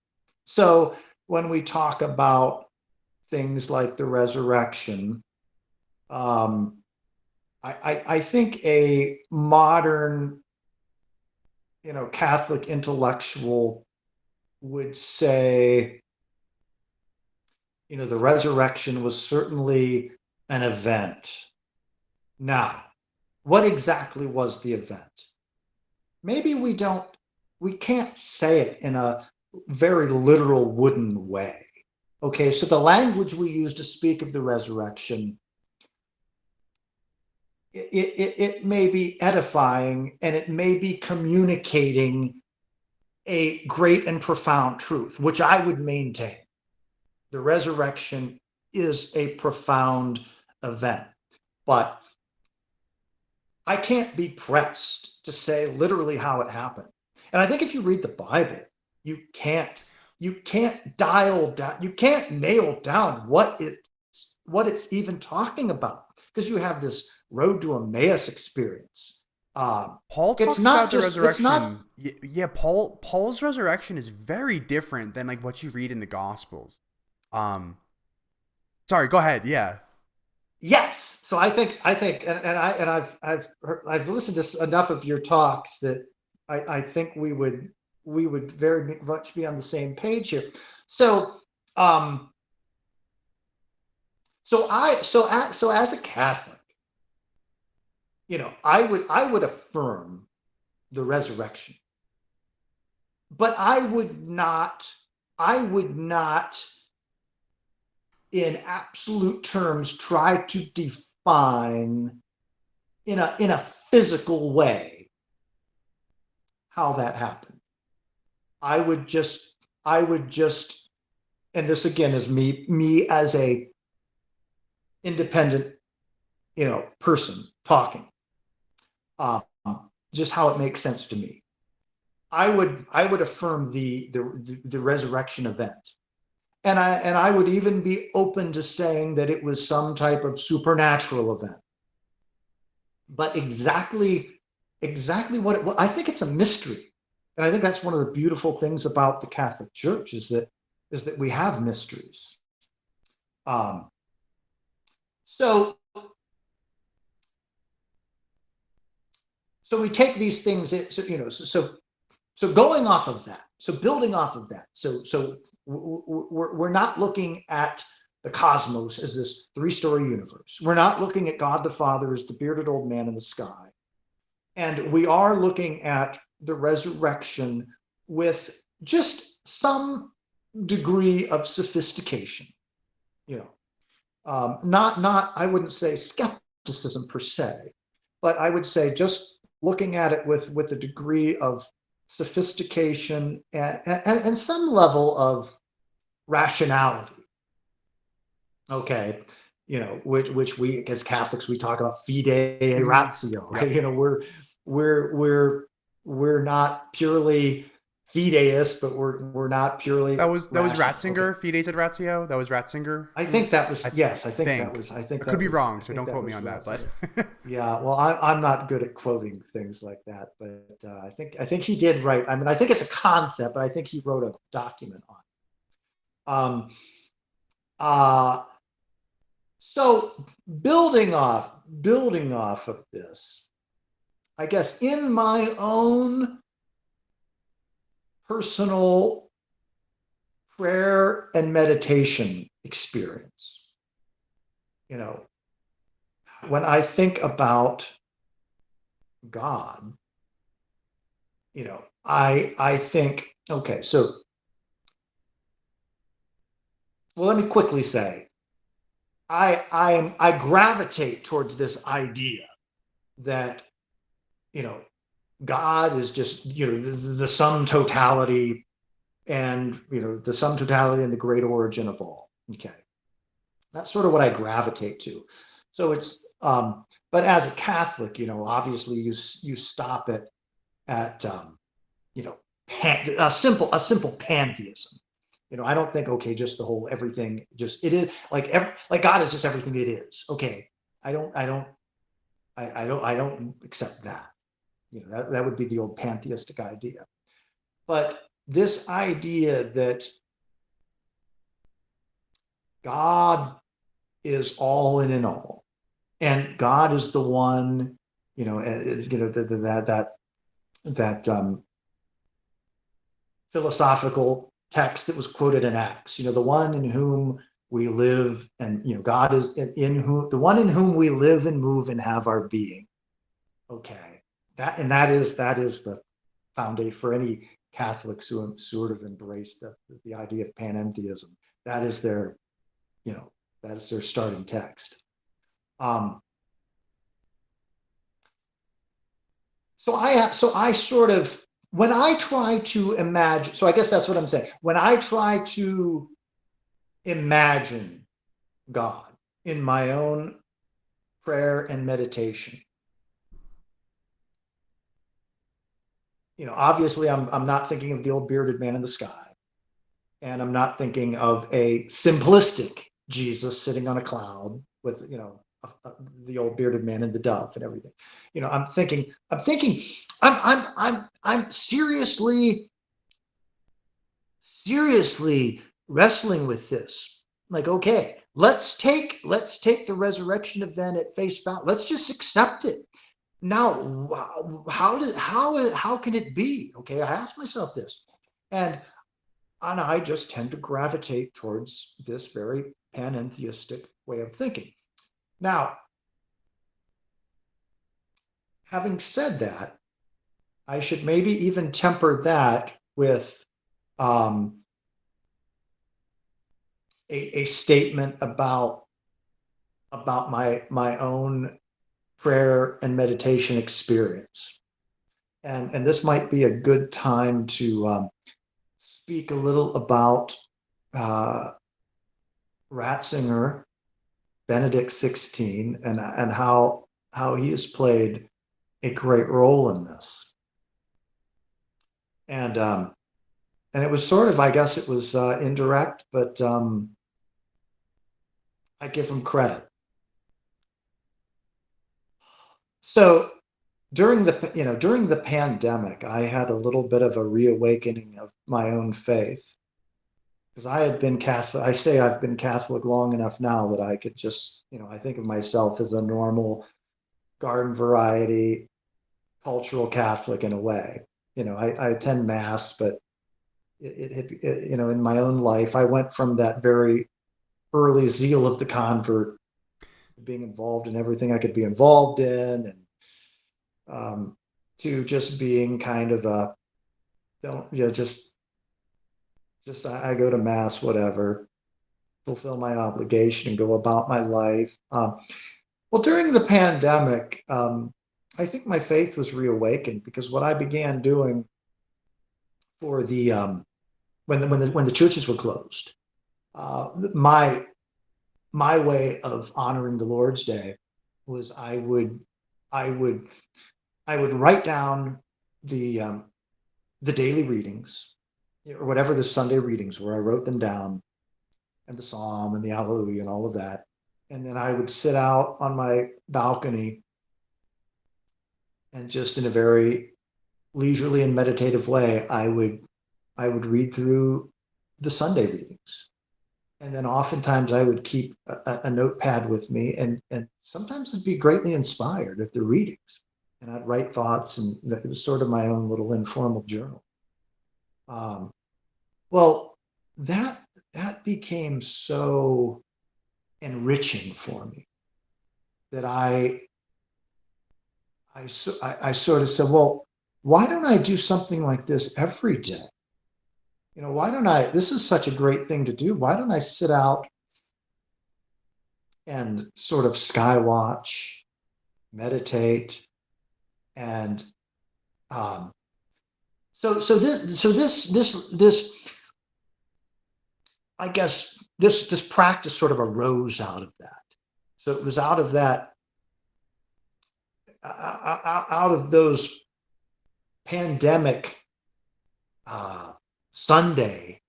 [SPEAKER 2] So when we talk about things like the resurrection, I think a modern, Catholic intellectual would say, the resurrection was certainly an event. Now, what exactly was the event? Maybe we can't say it in a very literal wooden way. Okay, so the language we use to speak of the resurrection, it may be edifying, and it may be communicating a great and profound truth, which I would maintain. The resurrection is a profound event, but I can't be pressed to say literally how it happened. And I think if you read the Bible, you can't dial down, you can't nail down what it's even talking about, because you have this road to Emmaus experience.
[SPEAKER 1] Paul
[SPEAKER 2] It's
[SPEAKER 1] talks
[SPEAKER 2] not
[SPEAKER 1] about the
[SPEAKER 2] just, it's not,
[SPEAKER 1] resurrection. Yeah, Paul's resurrection is very different than like what you read in the Gospels. Um, Sorry, go ahead. Yeah.
[SPEAKER 2] yes. So I think, I've listened to enough of your talks that I think we would very much be on the same page here. So, so as a Catholic, I would affirm the resurrection, but I would not in absolute terms try to define in a physical way how that happened. I would just, and this again is me as a independent, person talking, just how it makes sense to me. I would affirm the resurrection event, and I would even be open to saying that it was some type of supernatural event. But exactly what it was, I think it's a mystery, and I think that's one of the beautiful things about the Catholic Church is that we have mysteries. So we take these things, so going off of that, so building off of that, so we're not looking at the cosmos as this three-story universe. We're not looking at God the Father as the bearded old man in the sky. And we are looking at the resurrection with just some degree of sophistication, not I wouldn't say skepticism per se, but I would say just looking at it with a degree of sophistication and some level of rationality. Okay, which we as Catholics we talk about fide
[SPEAKER 1] Hmm.
[SPEAKER 2] ratio, right?
[SPEAKER 1] Yep.
[SPEAKER 2] We're not purely fideists, but we're not purely
[SPEAKER 1] That was
[SPEAKER 2] rational. Okay,
[SPEAKER 1] Ratzinger. Fides et Ratio. That was Ratzinger.
[SPEAKER 2] I think that was,
[SPEAKER 1] I
[SPEAKER 2] yes, I think that
[SPEAKER 1] think.
[SPEAKER 2] was, I think
[SPEAKER 1] I could
[SPEAKER 2] that
[SPEAKER 1] be
[SPEAKER 2] was,
[SPEAKER 1] wrong,
[SPEAKER 2] I
[SPEAKER 1] so
[SPEAKER 2] think
[SPEAKER 1] don't
[SPEAKER 2] that
[SPEAKER 1] quote me
[SPEAKER 2] was
[SPEAKER 1] on that. But
[SPEAKER 2] Ratzinger. Yeah, well, I'm not good at quoting things like that, but I think he did write. I mean, I think it's a concept, but I think he wrote a document on it. Uh, so building off of this, I guess in my own personal prayer and meditation experience, you know, when I think about God, I think, okay, so well, let me quickly say, I gravitate towards this idea that you know God is just the sum totality, and the sum totality and the great origin of all. Okay, that's sort of what I gravitate to. So but as a Catholic, obviously you stop it at you know a simple pantheism. I don't think, okay, just the whole everything, just it is like God is just everything it is. Okay, I don't accept that. That would be the old pantheistic idea. But this idea that God is all in all, and God is the one, that philosophical text that was quoted in Acts. The one in whom we live, and God is in whom the one in whom we live and move and have our being. Okay, that is the foundation for any Catholics who sort of embrace the idea of panentheism. That is their, you know, that is their starting text. Um, so I sort of, when I try to imagine, so I guess that's what I'm saying. When I try to imagine God in my own prayer and meditation, obviously I'm not thinking of the old bearded man in the sky, and I'm not thinking of a simplistic Jesus sitting on a cloud with the old bearded man and the dove and everything. I'm seriously wrestling with this. Like, okay, let's take the resurrection event at face value. Let's just accept it. Now, how can it be? Okay, I ask myself this, and I just tend to gravitate towards this very panentheistic way of thinking. Now, having said that, I should maybe even temper that with um, a statement about my own prayer and meditation experience. And this might be a good time to speak a little about uh, Ratzinger, Benedict 16, and how he has played a great role in this. And it was sort of, I guess it was indirect, but I give him credit. So during the pandemic, I had a little bit of a reawakening of my own faith, because I had been Catholic. I say I've been Catholic long enough now that I could just, I think of myself as a normal garden variety cultural Catholic in a way. I attend mass, but in my own life, I went from that very early zeal of the convert, being involved in everything I could be involved in, and to just being kind of a don't just I go to mass, whatever, fulfill my obligation and go about my life. Well, during the pandemic, I think my faith was reawakened because what I began doing for the when the churches were closed, my way of honoring the Lord's Day was I would I would write down the daily readings or whatever the Sunday readings were. I wrote them down, and the Psalm and the Alleluia and all of that, and then I would sit out on my balcony and just in a very leisurely and meditative way, I would read through the Sunday readings. And then oftentimes I would keep a notepad with me, and sometimes I'd be greatly inspired at the readings. And I'd write thoughts, and it was sort of my own little informal journal. Um, well, that became so enriching for me that I sort of said, well, why don't I do something like this every day? Why don't I? This is such a great thing to do. Why don't I sit out and sort of sky watch, meditate, and this I guess this practice sort of arose out of that. So it was out of that, out of those pandemic Sunday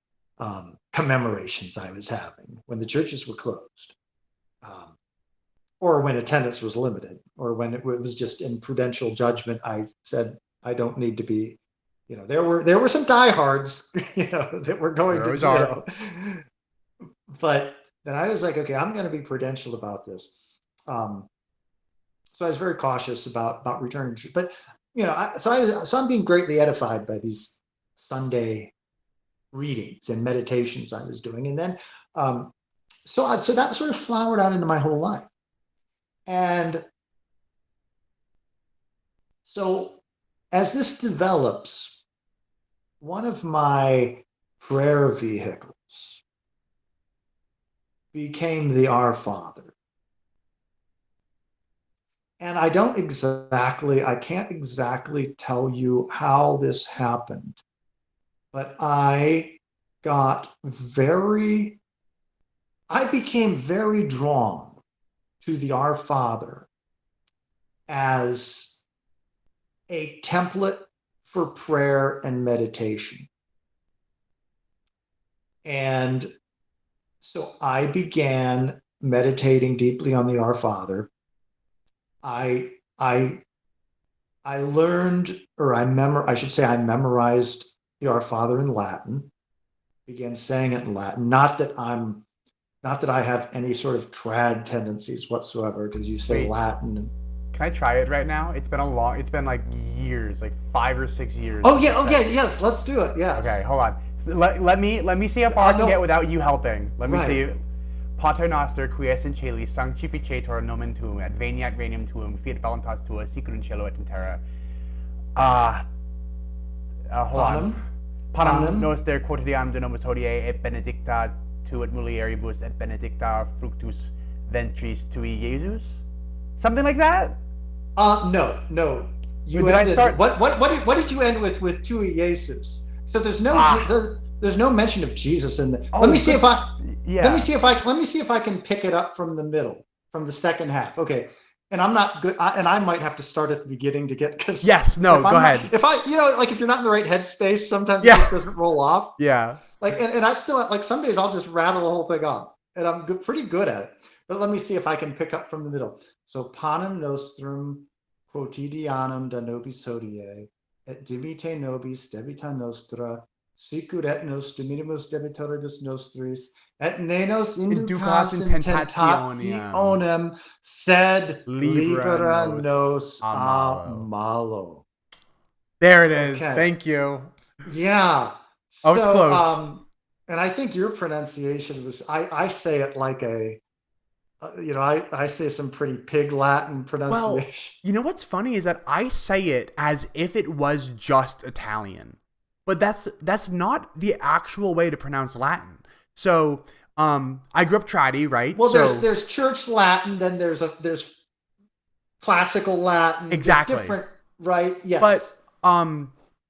[SPEAKER 2] commemorations I was having when the churches were closed, or when attendance was limited, or when it was just in prudential judgment. I said I don't need to be. There were some diehards, that were going
[SPEAKER 1] There
[SPEAKER 2] to
[SPEAKER 1] always are.
[SPEAKER 2] but then I was like, okay, I'm going to be prudential about this. So I was very cautious about returning to, but so I'm being greatly edified by these Sunday readings and meditations I was doing, and then so that sort of flowered out into my whole life, and so as this develops, one of my prayer vehicles became the Our Father. And I can't exactly tell you how this happened, but I became very drawn to the Our Father as a template for prayer and meditation. And so I began meditating deeply on the Our Father. I learned, or I should say I memorized the Our Father in Latin, began saying it in Latin. Not that I have any sort of trad tendencies whatsoever, because you say
[SPEAKER 1] Wait,
[SPEAKER 2] Latin.
[SPEAKER 1] can I try it right now? It's been like years, like 5 or 6 years
[SPEAKER 2] Oh
[SPEAKER 1] since
[SPEAKER 2] yeah,
[SPEAKER 1] I
[SPEAKER 2] oh
[SPEAKER 1] said
[SPEAKER 2] yeah,
[SPEAKER 1] it.
[SPEAKER 2] yes, let's do it.
[SPEAKER 1] Okay,
[SPEAKER 2] Yes.
[SPEAKER 1] hold on. So let me see how far I
[SPEAKER 2] I
[SPEAKER 1] can get
[SPEAKER 2] know.
[SPEAKER 1] without you helping. Let me
[SPEAKER 2] Right.
[SPEAKER 1] see. Pater noster, qui es in celi, sanctificetur nomen tuum, adveniat regnum tuum, fiat voluntas tua, sicut in cielo et in terra. Uh, hold on.
[SPEAKER 2] Panem.
[SPEAKER 1] Panem
[SPEAKER 2] Panem.
[SPEAKER 1] noster quotidianum de nobis hodie, et benedicta tuit mulieribus, et benedicta fructus ventris tui, Jesus? Something like that?
[SPEAKER 2] No.
[SPEAKER 1] Or
[SPEAKER 2] You
[SPEAKER 1] did I
[SPEAKER 2] ended.
[SPEAKER 1] start?
[SPEAKER 2] What did you end with Tui Jesus? So
[SPEAKER 1] Ah.
[SPEAKER 2] there's no mention of Jesus in the. Let
[SPEAKER 1] Oh,
[SPEAKER 2] me see
[SPEAKER 1] good.
[SPEAKER 2] if I
[SPEAKER 1] Yeah.
[SPEAKER 2] let me see if I can pick it up from the middle, from the second half. Okay. And I'm not good, and I might have to start at the beginning to get, because
[SPEAKER 1] Yes.
[SPEAKER 2] if
[SPEAKER 1] No. Go
[SPEAKER 2] I'm not,
[SPEAKER 1] ahead.
[SPEAKER 2] if I, like if you're not in the right headspace, sometimes it
[SPEAKER 1] Yeah.
[SPEAKER 2] just doesn't roll off.
[SPEAKER 1] Yeah.
[SPEAKER 2] Like, and I'd still, like, some days I'll just rattle the whole thing off, and I'm pretty good at it. But let me see if I can pick up from the middle. So panem nostrum quotidianum da nobis hodie, et dimite nobis debita nostra, sicut et nos diminimus debitoribus nostris, et ne nos
[SPEAKER 1] Inducas
[SPEAKER 2] inducas
[SPEAKER 1] in
[SPEAKER 2] in
[SPEAKER 1] tentationem,
[SPEAKER 2] tentationem, sed
[SPEAKER 1] libera
[SPEAKER 2] libera
[SPEAKER 1] nos
[SPEAKER 2] nos
[SPEAKER 1] a
[SPEAKER 2] a
[SPEAKER 1] malo.
[SPEAKER 2] malo.
[SPEAKER 1] There it is.
[SPEAKER 2] Okay.
[SPEAKER 1] Thank you.
[SPEAKER 2] Yeah.
[SPEAKER 1] I was
[SPEAKER 2] So,
[SPEAKER 1] close.
[SPEAKER 2] and I think your pronunciation was, I say it like I say some pretty pig Latin
[SPEAKER 1] Well,
[SPEAKER 2] pronunciation.
[SPEAKER 1] you know what's funny is that I say it as if it was just Italian, but that's not the actual way to pronounce Latin. So, I grew up tradi, right?
[SPEAKER 2] Well,
[SPEAKER 1] So
[SPEAKER 2] there's church Latin, then there's classical Latin. There's
[SPEAKER 1] Exactly.
[SPEAKER 2] different, right?
[SPEAKER 1] But
[SPEAKER 2] Yes.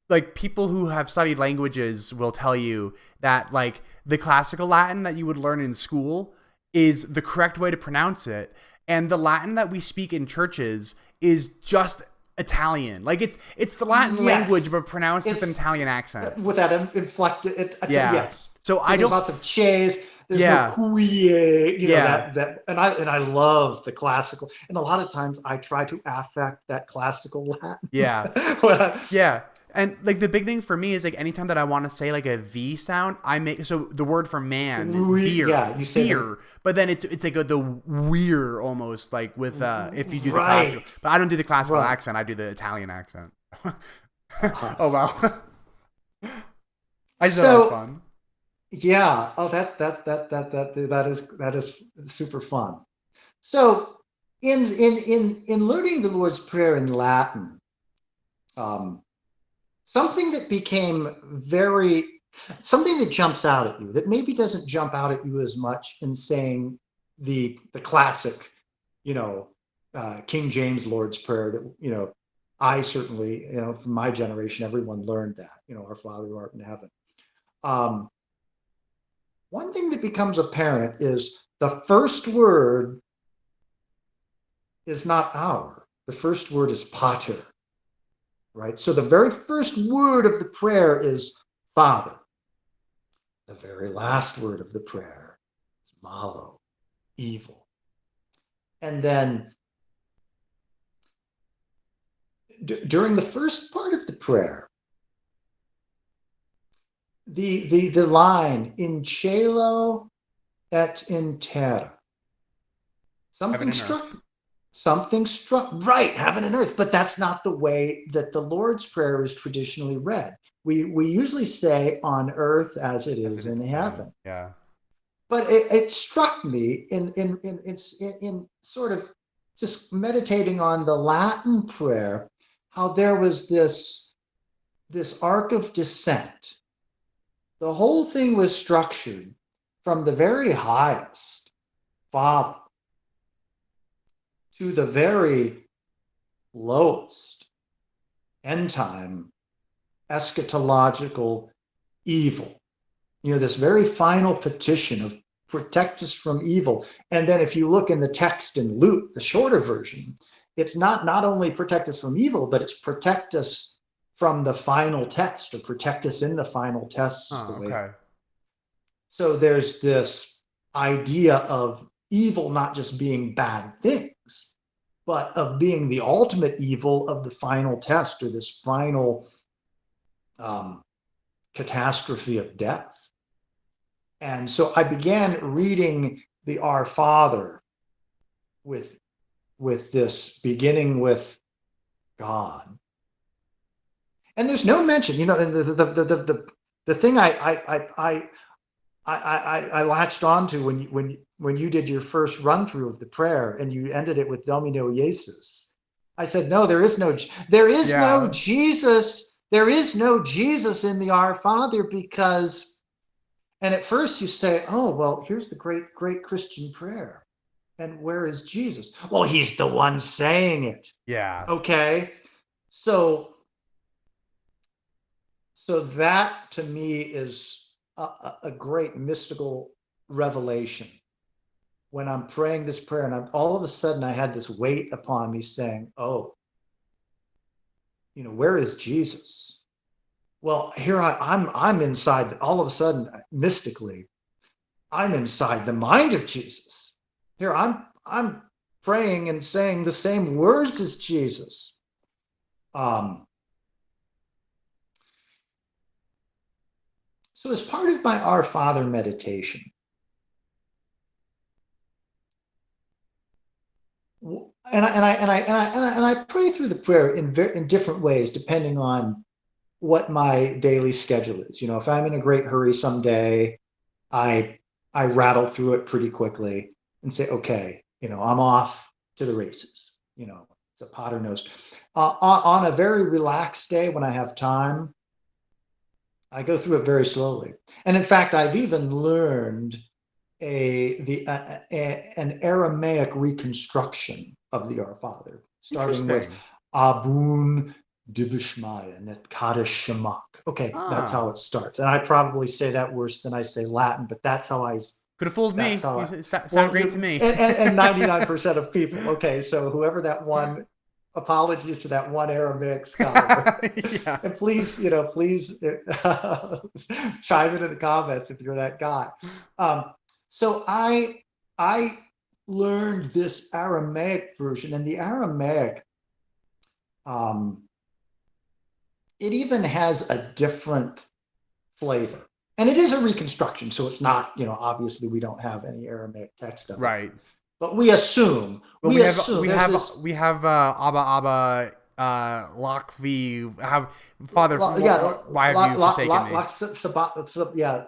[SPEAKER 1] like people who have studied languages will tell you that like the classical Latin that you would learn in school is the correct way to pronounce it, and the Latin that we speak in churches is just Italian. Like it's the Latin language
[SPEAKER 2] Yes.
[SPEAKER 1] but pronounced with an
[SPEAKER 2] It's
[SPEAKER 1] Italian accent.
[SPEAKER 2] with that inflected,
[SPEAKER 1] Yeah.
[SPEAKER 2] yes.
[SPEAKER 1] So
[SPEAKER 2] So
[SPEAKER 1] I
[SPEAKER 2] there's
[SPEAKER 1] don't.
[SPEAKER 2] lots of Ch's. There's no
[SPEAKER 1] Yeah.
[SPEAKER 2] QE,
[SPEAKER 1] Yeah.
[SPEAKER 2] and I love the classical. And a lot of times I try to affect that classical Latin.
[SPEAKER 1] Yeah.
[SPEAKER 2] Well,
[SPEAKER 1] Yeah. And like the big thing for me is like anytime that I want to say like a V sound, I make so the word for man, veer,
[SPEAKER 2] yeah, you say the
[SPEAKER 1] veer, but then it's like the weir almost like with if you do the classical,
[SPEAKER 2] right,
[SPEAKER 1] but I don't do the classical
[SPEAKER 2] right.
[SPEAKER 1] accent, I do the Italian accent.
[SPEAKER 2] Uh-huh.
[SPEAKER 1] Oh well. I just thought that was
[SPEAKER 2] So
[SPEAKER 1] fun.
[SPEAKER 2] yeah, oh that is super fun. So in learning the Lord's Prayer in Latin, um, something that became very something that jumps out at you that maybe doesn't jump out at you as much in saying the classic, you know, King James Lord's Prayer that I certainly, from my generation, everyone learned that, Our Father who art in heaven. Um, One thing that becomes apparent is the first word is not our. The first word is pater, right? So the very first word of the prayer is Father. The very last word of the prayer is malo, evil. And then during the first part of the prayer, the line in cielo et in terra,
[SPEAKER 1] Heaven
[SPEAKER 2] something
[SPEAKER 1] and
[SPEAKER 2] struck
[SPEAKER 1] earth.
[SPEAKER 2] something struck right, heaven and earth, but that's not the way that the Lord's Prayer is traditionally read. We usually say on earth as it
[SPEAKER 1] As it
[SPEAKER 2] is
[SPEAKER 1] is
[SPEAKER 2] in
[SPEAKER 1] in heaven.
[SPEAKER 2] heaven.
[SPEAKER 1] Yeah.
[SPEAKER 2] But it struck me in sort of just meditating on the Latin prayer, how there was this arc of descent. The whole thing was structured from the very highest Father to the very lowest end time eschatological evil. This very final petition of protect us from evil. And then if you look in the text in Luke, the shorter version, it's not only protect us from evil, but it's protect us from the final test, or protect us in the final test is the
[SPEAKER 1] Oh,
[SPEAKER 2] way.
[SPEAKER 1] okay.
[SPEAKER 2] So there's this idea of evil not just being bad things, but of being the ultimate evil of the final test, or this final catastrophe of death. And so I began reading the Our Father with this, beginning with God. And there's no mention, the thing I latched onto when you did your first run through of the prayer and you ended it with Domino Jesus. I said, no, there is no
[SPEAKER 1] Yeah.
[SPEAKER 2] Jesus. There is no Jesus in the Our Father, because, and at first you say, oh, well, here's the great Christian prayer. And where is Jesus? Well, he's the one saying it.
[SPEAKER 1] Yeah.
[SPEAKER 2] Okay. So that to me is a great mystical revelation. When I'm praying this prayer, and all of a sudden I had this weight upon me saying, oh, where is Jesus? Well, here I'm inside, all of a sudden, mystically, I'm inside the mind of Jesus. Here I'm praying and saying the same words as Jesus. So as part of my Our Father meditation, and I pray through the prayer in different ways depending on what my daily schedule is. If I'm in a great hurry someday, I rattle through it pretty quickly and say, okay, I'm off to the races. It's a Potter knows. On a very relaxed day when I have time, I go through it very slowly. And in fact, I've even learned an Aramaic reconstruction of the Our Father. starting with
[SPEAKER 1] Interesting.
[SPEAKER 2] Abun Dibishmaya Netkadish Shamak. Okay, that's how
[SPEAKER 1] Ah,
[SPEAKER 2] it starts. And I probably say that worse than I say Latin, but
[SPEAKER 1] could have fooled
[SPEAKER 2] that's
[SPEAKER 1] me.
[SPEAKER 2] how
[SPEAKER 1] You
[SPEAKER 2] I,
[SPEAKER 1] sound
[SPEAKER 2] well,
[SPEAKER 1] great to
[SPEAKER 2] you,
[SPEAKER 1] me.
[SPEAKER 2] and 99% of people. Okay, so whoever that one, apologies to that one Aramaic scholar.
[SPEAKER 1] Yeah.
[SPEAKER 2] And please, please chime in the comments if you're that guy. Um, so I learned this Aramaic version, and the Aramaic, um, it even has a different flavor. And it is a reconstruction, so it's not, obviously we don't have any Aramaic text of it.
[SPEAKER 1] Right.
[SPEAKER 2] But we assume,
[SPEAKER 1] Well,
[SPEAKER 2] there's this,
[SPEAKER 1] Abba Abba Lakvi have Father.
[SPEAKER 2] yeah,
[SPEAKER 1] Why have you forsaken me?
[SPEAKER 2] yeah.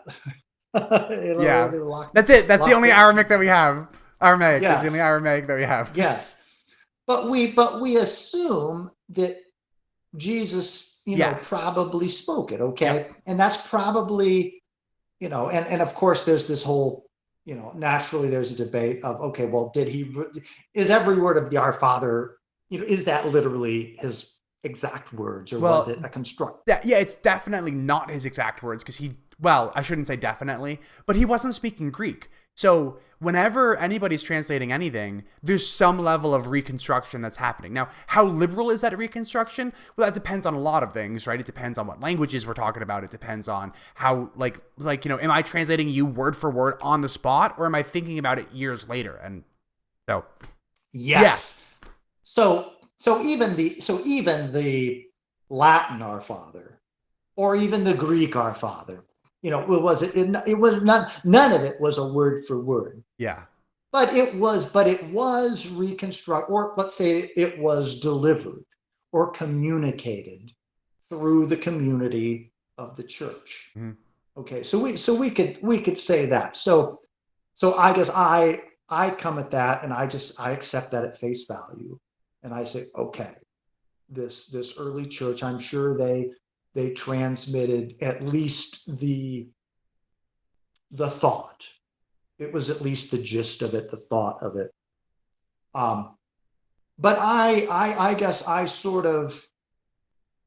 [SPEAKER 1] Yeah, that's it. That's the only Aramaic that we have. Aramaic. That's the only
[SPEAKER 2] Yes,
[SPEAKER 1] Aramaic that we have.
[SPEAKER 2] yes. But we assume that Jesus,
[SPEAKER 1] Yeah.
[SPEAKER 2] probably spoke it,
[SPEAKER 1] Yep.
[SPEAKER 2] okay? And that's probably, and of course there's this whole, naturally there's a debate of, okay, well, is every word of the Our Father, is that literally his exact words, or was
[SPEAKER 1] Well,
[SPEAKER 2] it a construct?
[SPEAKER 1] yeah, it's definitely not his exact words because well, I shouldn't say definitely, but he wasn't speaking Greek. So whenever anybody's translating anything, there's some level of reconstruction that's happening. Now, how liberal is that reconstruction? Well, that depends on a lot of things, right? It depends on what languages we're talking about. It depends on how, am I translating you word for word on the spot, or am I thinking about it years later? And so, yeah,
[SPEAKER 2] Yes. So even the Latin Our Father, or even the Greek Our Father, it was none of it was a word for word,
[SPEAKER 1] yeah,
[SPEAKER 2] but it was reconstructed, or let's say it was delivered or communicated through the community of the church.
[SPEAKER 1] mhm.
[SPEAKER 2] Okay, so we could say that. So I guess I come at that, and I accept that at face value, and I say, okay, this early church, I'm sure they transmitted at least the thought. It was at least the gist of it, the thought of it. Um, but I guess I sort of,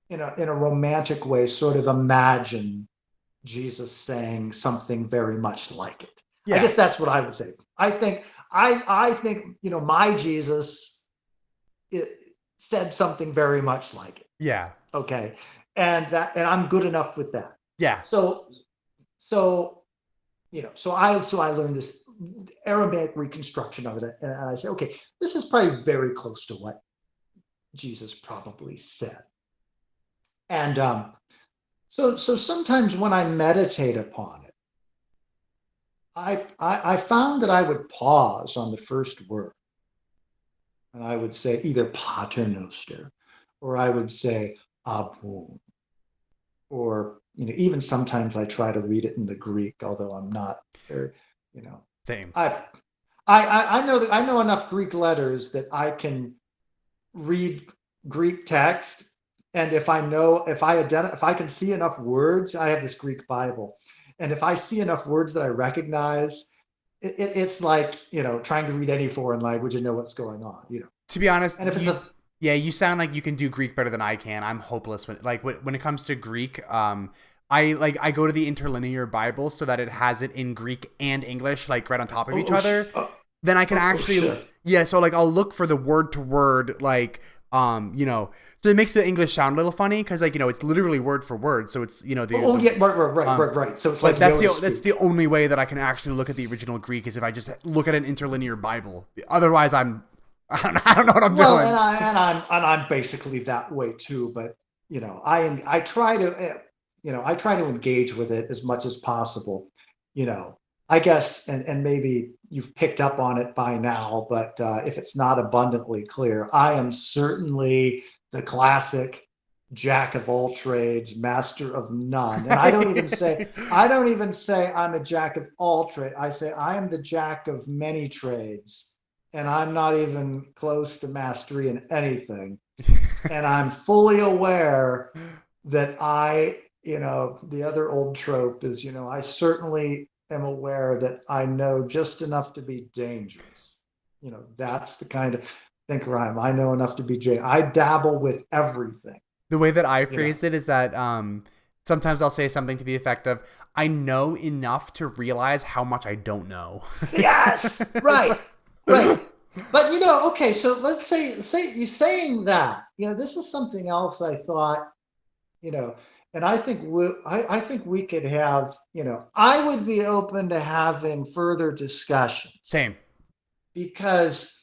[SPEAKER 2] in a romantic way, sort of imagine Jesus saying something very much like it. I
[SPEAKER 1] Yeah,
[SPEAKER 2] guess that's what I would say. I think my Jesus, it said something very much like it.
[SPEAKER 1] yeah,
[SPEAKER 2] Okay, and I'm good enough with that.
[SPEAKER 1] yeah,
[SPEAKER 2] So so so I learned this Aramaic reconstruction of it, and I say, okay, this is probably very close to what Jesus probably said. And so sometimes when I meditate upon it, I found that I would pause on the first word, and I would say either Pater Noster, or I would say Abun, or even sometimes I try to read it in the Greek, although I'm not there. You know,
[SPEAKER 1] same.
[SPEAKER 2] I I know enough Greek letters that I can read Greek text, and if I can see enough words, I have this Greek Bible, and if I see enough words that I recognize, it's like trying to read any foreign language and know what's going on.
[SPEAKER 1] To be honest,
[SPEAKER 2] And if it's a
[SPEAKER 1] yeah, you sound like you can do Greek better than I can. I'm hopeless when it comes to Greek. I go to the interlinear Bible so that it has it in Greek and English like right on top of
[SPEAKER 2] oh
[SPEAKER 1] each
[SPEAKER 2] oh
[SPEAKER 1] other. Then I can actually,
[SPEAKER 2] shit.
[SPEAKER 1] yeah. So like I'll look for the word to word so it makes the English sound a little funny because it's literally word for word. So it's the
[SPEAKER 2] Yeah, right,
[SPEAKER 1] um
[SPEAKER 2] right. So it's like
[SPEAKER 1] but that's
[SPEAKER 2] Yoda
[SPEAKER 1] that's
[SPEAKER 2] speak.
[SPEAKER 1] the only way that I can actually look at the original Greek is if I just look at an interlinear Bible. Otherwise, I don't know what I'm
[SPEAKER 2] Well,
[SPEAKER 1] doing.
[SPEAKER 2] and I'm basically that way too. But I try to I try to engage with it as much as possible. You know, I guess, and maybe you've picked up on it by now, but if it's not abundantly clear, I am certainly the classic jack of all trades, master of none. And I don't even say I'm a jack of all trades. I say I am the jack of many trades, and I'm not even close to mastery in anything. And I'm fully aware that the other old trope is, I certainly am aware that I know just enough to be dangerous. That's the kind of, think rhyme. I know enough to be Jay. I dabble with everything,
[SPEAKER 1] The way that I
[SPEAKER 2] you know.
[SPEAKER 1] phrased it is that sometimes I'll say something to the effect of, I know enough to realize how much I don't know.
[SPEAKER 2] Yes,
[SPEAKER 1] It's
[SPEAKER 2] right, right. But okay, so let's say you saying that, this is something else I thought, you know, and I think we could have, I would be open to having further discussions
[SPEAKER 1] same.
[SPEAKER 2] because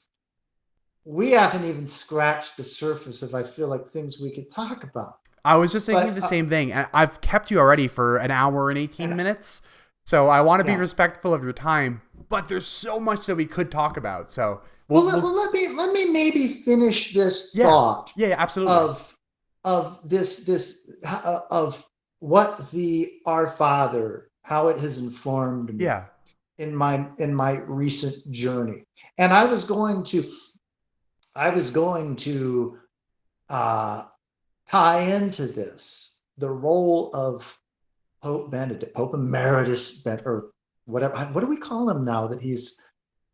[SPEAKER 2] we haven't even scratched the surface of, I feel like, things we could talk about.
[SPEAKER 1] I was just thinking
[SPEAKER 2] But
[SPEAKER 1] the same thing. And I've kept you already for an hour and 18
[SPEAKER 2] and
[SPEAKER 1] minutes. So I want to be
[SPEAKER 2] yeah.
[SPEAKER 1] respectful of your time, but there's so much that we could talk about. So
[SPEAKER 2] Well,
[SPEAKER 1] we'll
[SPEAKER 2] let me maybe finish this
[SPEAKER 1] yeah.
[SPEAKER 2] thought
[SPEAKER 1] Yeah, absolutely.
[SPEAKER 2] of this of what the Our Father, how it has informed me
[SPEAKER 1] Yeah.
[SPEAKER 2] in my recent journey. And I was going to uh, tie into this the role of Pope Benedict, Pope Emeritus, or whatever. What do we call him now that he's?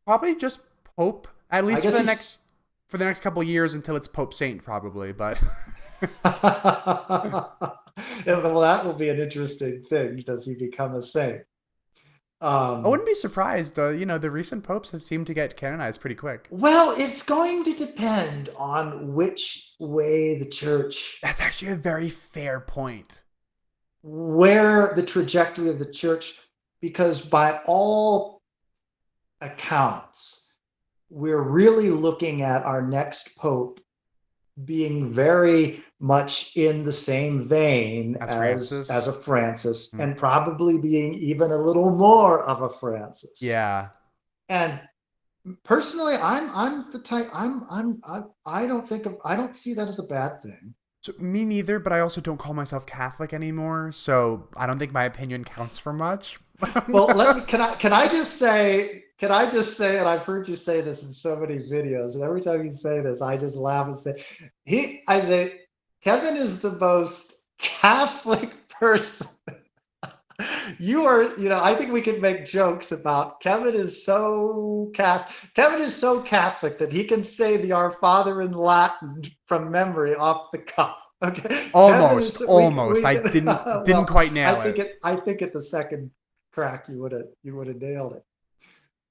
[SPEAKER 1] Probably just Pope, at
[SPEAKER 2] I
[SPEAKER 1] least
[SPEAKER 2] guess he's.
[SPEAKER 1] for the next couple years until it's Pope Saint, probably. But
[SPEAKER 2] Well, that will be an interesting thing. Does he become a saint?
[SPEAKER 1] I
[SPEAKER 2] Um,
[SPEAKER 1] wouldn't be surprised. The recent popes have seemed to get canonized pretty quick.
[SPEAKER 2] well, it's going to depend on which way the church,
[SPEAKER 1] That's actually a very fair point.
[SPEAKER 2] where the trajectory of the church, because by all accounts, we're really looking at our next pope being very much in the same vein
[SPEAKER 1] As
[SPEAKER 2] as
[SPEAKER 1] Francis.
[SPEAKER 2] a Francis,
[SPEAKER 1] Hmm.
[SPEAKER 2] and probably being even a little more of a Francis.
[SPEAKER 1] Yeah.
[SPEAKER 2] And personally, I'm the type I don't think I don't see that as a bad thing.
[SPEAKER 1] So, me neither, but I also don't call myself Catholic anymore, so I don't think my opinion counts for much.
[SPEAKER 2] Well, can I just say, and I've heard you say this in so many videos, and every time you say this, I just laugh and say, I say, Kevin is the most Catholic person. You are, I think we can make jokes about Kevin is so Catholic that he can say the Our Father in Latin from memory off the cuff. Okay. Kevin
[SPEAKER 1] Almost,
[SPEAKER 2] is
[SPEAKER 1] almost.
[SPEAKER 2] we
[SPEAKER 1] I
[SPEAKER 2] can
[SPEAKER 1] didn't
[SPEAKER 2] well,
[SPEAKER 1] quite
[SPEAKER 2] I
[SPEAKER 1] nail
[SPEAKER 2] think
[SPEAKER 1] it.
[SPEAKER 2] it I think at the second crack you would have nailed it.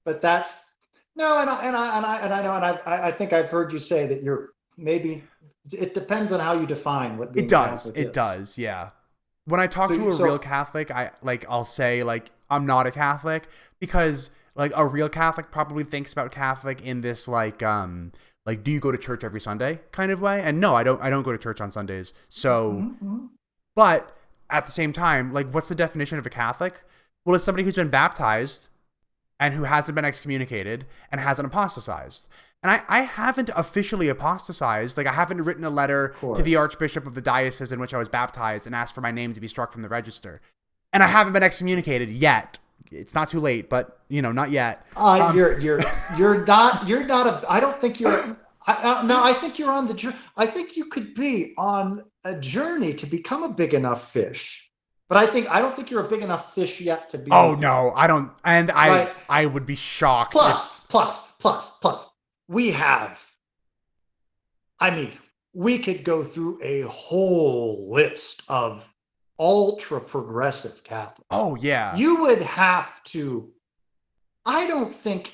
[SPEAKER 2] But that's no, and I know, and I think I've heard you say that you're maybe, it depends on how you define what
[SPEAKER 1] It
[SPEAKER 2] being
[SPEAKER 1] does.
[SPEAKER 2] Catholic
[SPEAKER 1] It
[SPEAKER 2] is.
[SPEAKER 1] does. Yeah. When I talk to
[SPEAKER 2] So
[SPEAKER 1] a real
[SPEAKER 2] so
[SPEAKER 1] Catholic, I'll say like I'm not a Catholic because like a real Catholic probably thinks about Catholic in this like do you go to church every Sunday kind of way? And no, I don't go to church on Sundays. So,
[SPEAKER 2] mhm, mhm.
[SPEAKER 1] but at the same time, like what's the definition of a Catholic? Well, it's somebody who's been baptized and who hasn't been excommunicated and hasn't apostatized. And I haven't officially apostatized. Like, I haven't written a letter
[SPEAKER 2] Of
[SPEAKER 1] to the
[SPEAKER 2] course.
[SPEAKER 1] Archbishop of the diocese in which I was baptized and asked for my name to be struck from the register. And I haven't been excommunicated yet. It's not too late, but, not yet.
[SPEAKER 2] You're not a. I don't think you're. No, I think you're on the journey. I think you could be on a journey to become a big enough fish, but I don't think you're a big enough fish yet to
[SPEAKER 1] Oh,
[SPEAKER 2] be
[SPEAKER 1] no, I don't. And
[SPEAKER 2] right.
[SPEAKER 1] I would be shocked if.
[SPEAKER 2] Plus, we have. I mean, we could go through a whole list of ultra progressive Catholics.
[SPEAKER 1] Oh, yeah.
[SPEAKER 2] You would have to. I don't think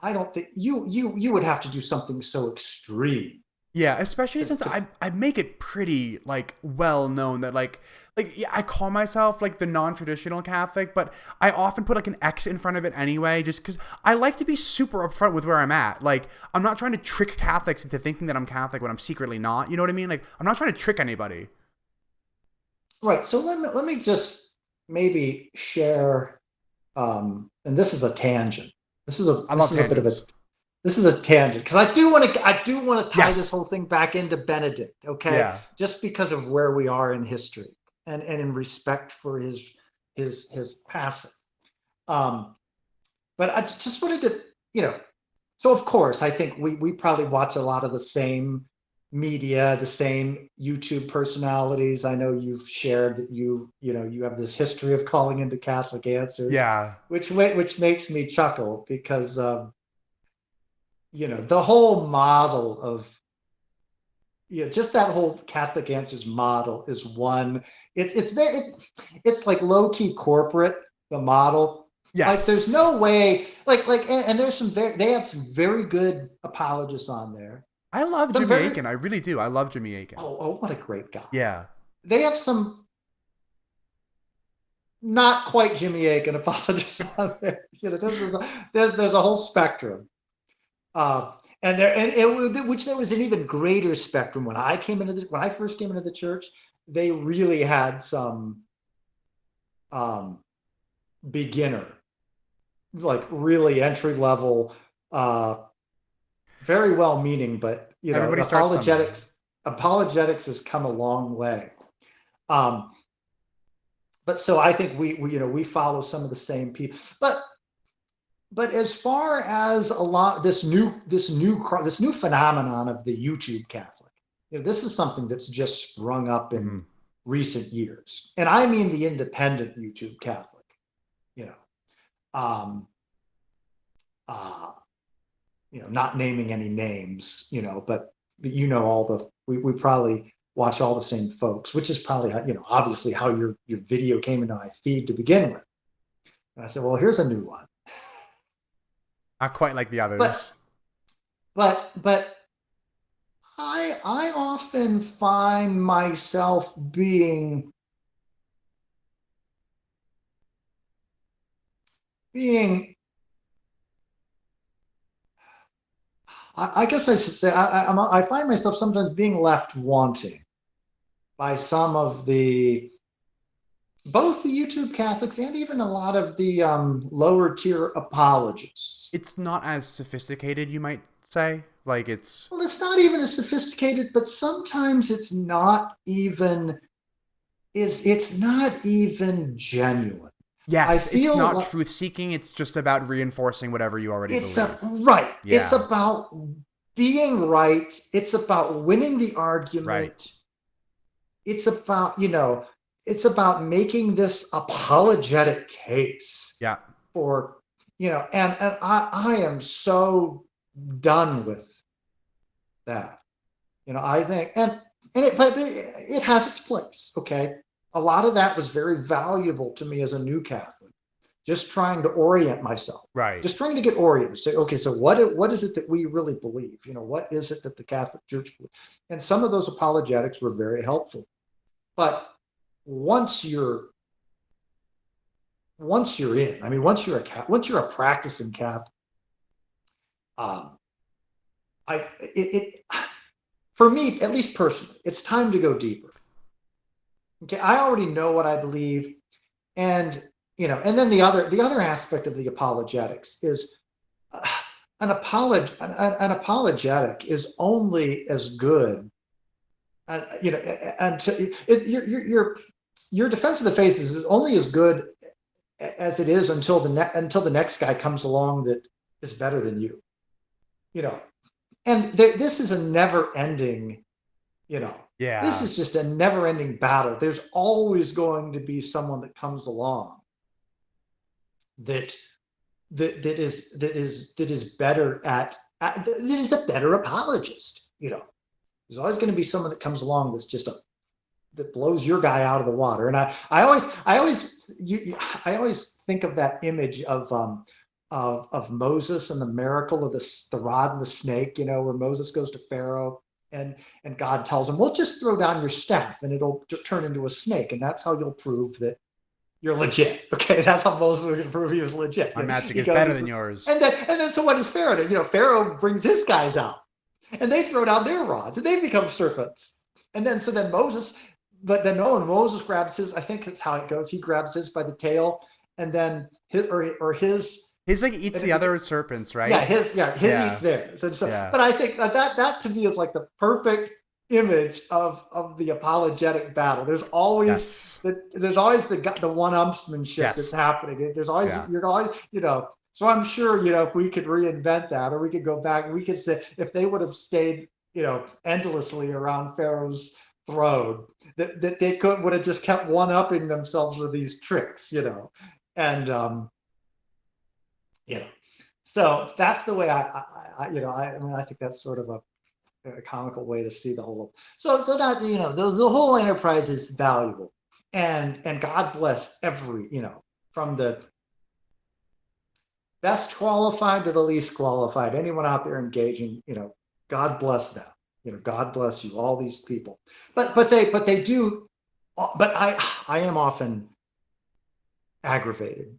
[SPEAKER 2] I don't think you would have to do something so extreme
[SPEAKER 1] Yeah, especially since
[SPEAKER 2] to
[SPEAKER 1] I make it pretty like well known that like yeah, I call myself like the non-traditional Catholic, but I often put like an X in front of it anyway just cuz I like to be super upfront with where I'm at. Like I'm not trying to trick Catholics into thinking that I'm Catholic when I'm secretly not. You know what I mean? Like I'm not trying to trick anybody.
[SPEAKER 2] right. So let me just maybe share, and this is a tangent.
[SPEAKER 1] I
[SPEAKER 2] This
[SPEAKER 1] love
[SPEAKER 2] is a bit of a
[SPEAKER 1] tangents.
[SPEAKER 2] this is a tangent because I do want to tie this
[SPEAKER 1] Yes.
[SPEAKER 2] whole thing back into Benedict, okay?
[SPEAKER 1] Yeah.
[SPEAKER 2] Just because of where we are in history and in respect for his passing. Um, but I just wanted to, so of course I think we probably watch a lot of the same media, the same YouTube personalities. I know you've shared that you have this history of calling into Catholic Answers,
[SPEAKER 1] Yeah.
[SPEAKER 2] which makes me chuckle because the whole model of, just that whole Catholic Answers model is one. It's like low key corporate, the model. Like there's
[SPEAKER 1] Yes.
[SPEAKER 2] no way, and there's they have some very good apologists on there.
[SPEAKER 1] I love
[SPEAKER 2] Some
[SPEAKER 1] Jimmy
[SPEAKER 2] very,
[SPEAKER 1] Akin. I really do. I love Jimmy Akin.
[SPEAKER 2] what a great guy.
[SPEAKER 1] Yeah.
[SPEAKER 2] They have some not quite Jimmy Akin apologists on there. There's a whole spectrum. Uh, which there was an even greater spectrum when when I first came into the church. They really had some um, beginner, like really entry level, very well meaning, but
[SPEAKER 1] Everybody starts somewhere.
[SPEAKER 2] apologetics has come a long way. Um, but so I think we follow some of the same people, but as far as a lot this new phenomenon of the YouTube Catholic, this is something that's just sprung up in
[SPEAKER 1] Mm-hmm.
[SPEAKER 2] recent years, and I mean the independent YouTube Catholic. You know, um, uh, not naming any names, but all the we probably watch all the same folks, which is probably obviously how your video came into my feed to begin with. And I said, well, here's a new one,
[SPEAKER 1] Not quite like the
[SPEAKER 2] but
[SPEAKER 1] others.
[SPEAKER 2] but I often find myself being I guess I should say I find myself sometimes being left wanting by some of the both the YouTube Catholics and even a lot of the lower tier apologists.
[SPEAKER 1] It's not as sophisticated, you might say. Like it's
[SPEAKER 2] Well, it's not even as sophisticated, but sometimes it's not even genuine. I
[SPEAKER 1] yes, it's
[SPEAKER 2] feel
[SPEAKER 1] not
[SPEAKER 2] like
[SPEAKER 1] truth seeking. It's just about reinforcing whatever you already believe.
[SPEAKER 2] it's
[SPEAKER 1] Yeah.
[SPEAKER 2] about being right. It's about winning the
[SPEAKER 1] Right.
[SPEAKER 2] argument. It's about, it's about making this apologetic case
[SPEAKER 1] Yeah.
[SPEAKER 2] for, and I am so done with that. I think, but it has its place. Okay. A lot of that was very valuable to me as a new Catholic, just trying to orient myself,
[SPEAKER 1] Right.
[SPEAKER 2] just trying to get oriented, say, okay, so what is it that we really believe? What is it that the Catholic Church believes? And some of those apologetics were very helpful. But once you're in, I mean, once you're a practicing Catholic, um, it for me, at least personally, it's time to go deeper. Okay, I already know what I believe, and and then the other aspect of the apologetics is uh, an apologetic is only as good, until your defense of the faith is only as good as it is until the next guy comes along that is better than you. You know, and this is a never ending. You know, this
[SPEAKER 1] Yeah.
[SPEAKER 2] is just a never ending battle. There's always going to be someone that comes along that that is better that is a better apologist. There's always going to be someone that comes along that blows your guy out of the water. And I always think of that image of Moses and the miracle of the rod and the snake, where Moses goes to Pharaoh and God tells him, well, just throw down your staff and it'll turn into a snake. And that's how you'll prove that you're legit. Okay. That's how Moses was going to prove he was legit.
[SPEAKER 1] My magic
[SPEAKER 2] He
[SPEAKER 1] is
[SPEAKER 2] goes,
[SPEAKER 1] better than yours.
[SPEAKER 2] and then so what does Pharaoh do? Pharaoh brings his guys out and they throw down their rods and they become serpents. And then, so then Moses, but then no, Moses grabs his, I think that's how it goes. He grabs his by the tail and then his,
[SPEAKER 1] His like eats
[SPEAKER 2] and
[SPEAKER 1] the
[SPEAKER 2] it,
[SPEAKER 1] other serpents,
[SPEAKER 2] yeah,
[SPEAKER 1] right?
[SPEAKER 2] his eats
[SPEAKER 1] Yeah.
[SPEAKER 2] theirs. And so,
[SPEAKER 1] Yeah.
[SPEAKER 2] but I think that to me is like the perfect image of the apologetic battle.
[SPEAKER 1] Yes.
[SPEAKER 2] There's always the one-upsmanship that's
[SPEAKER 1] Yes.
[SPEAKER 2] happening. There's always
[SPEAKER 1] Yeah.
[SPEAKER 2] you're always So I'm sure if we could reinvent that, or we could go back, we could say if they would have stayed endlessly around Pharaoh's throne, that they would have just kept one-upping themselves with these tricks, and you know So that's the way I mean, I think that's sort of a comical way to see the whole. So that, the whole enterprise is valuable, and God bless every, from the best qualified to the least qualified, anyone out there engaging, God bless them. God bless you, all these people. But they do. But I am often aggravated,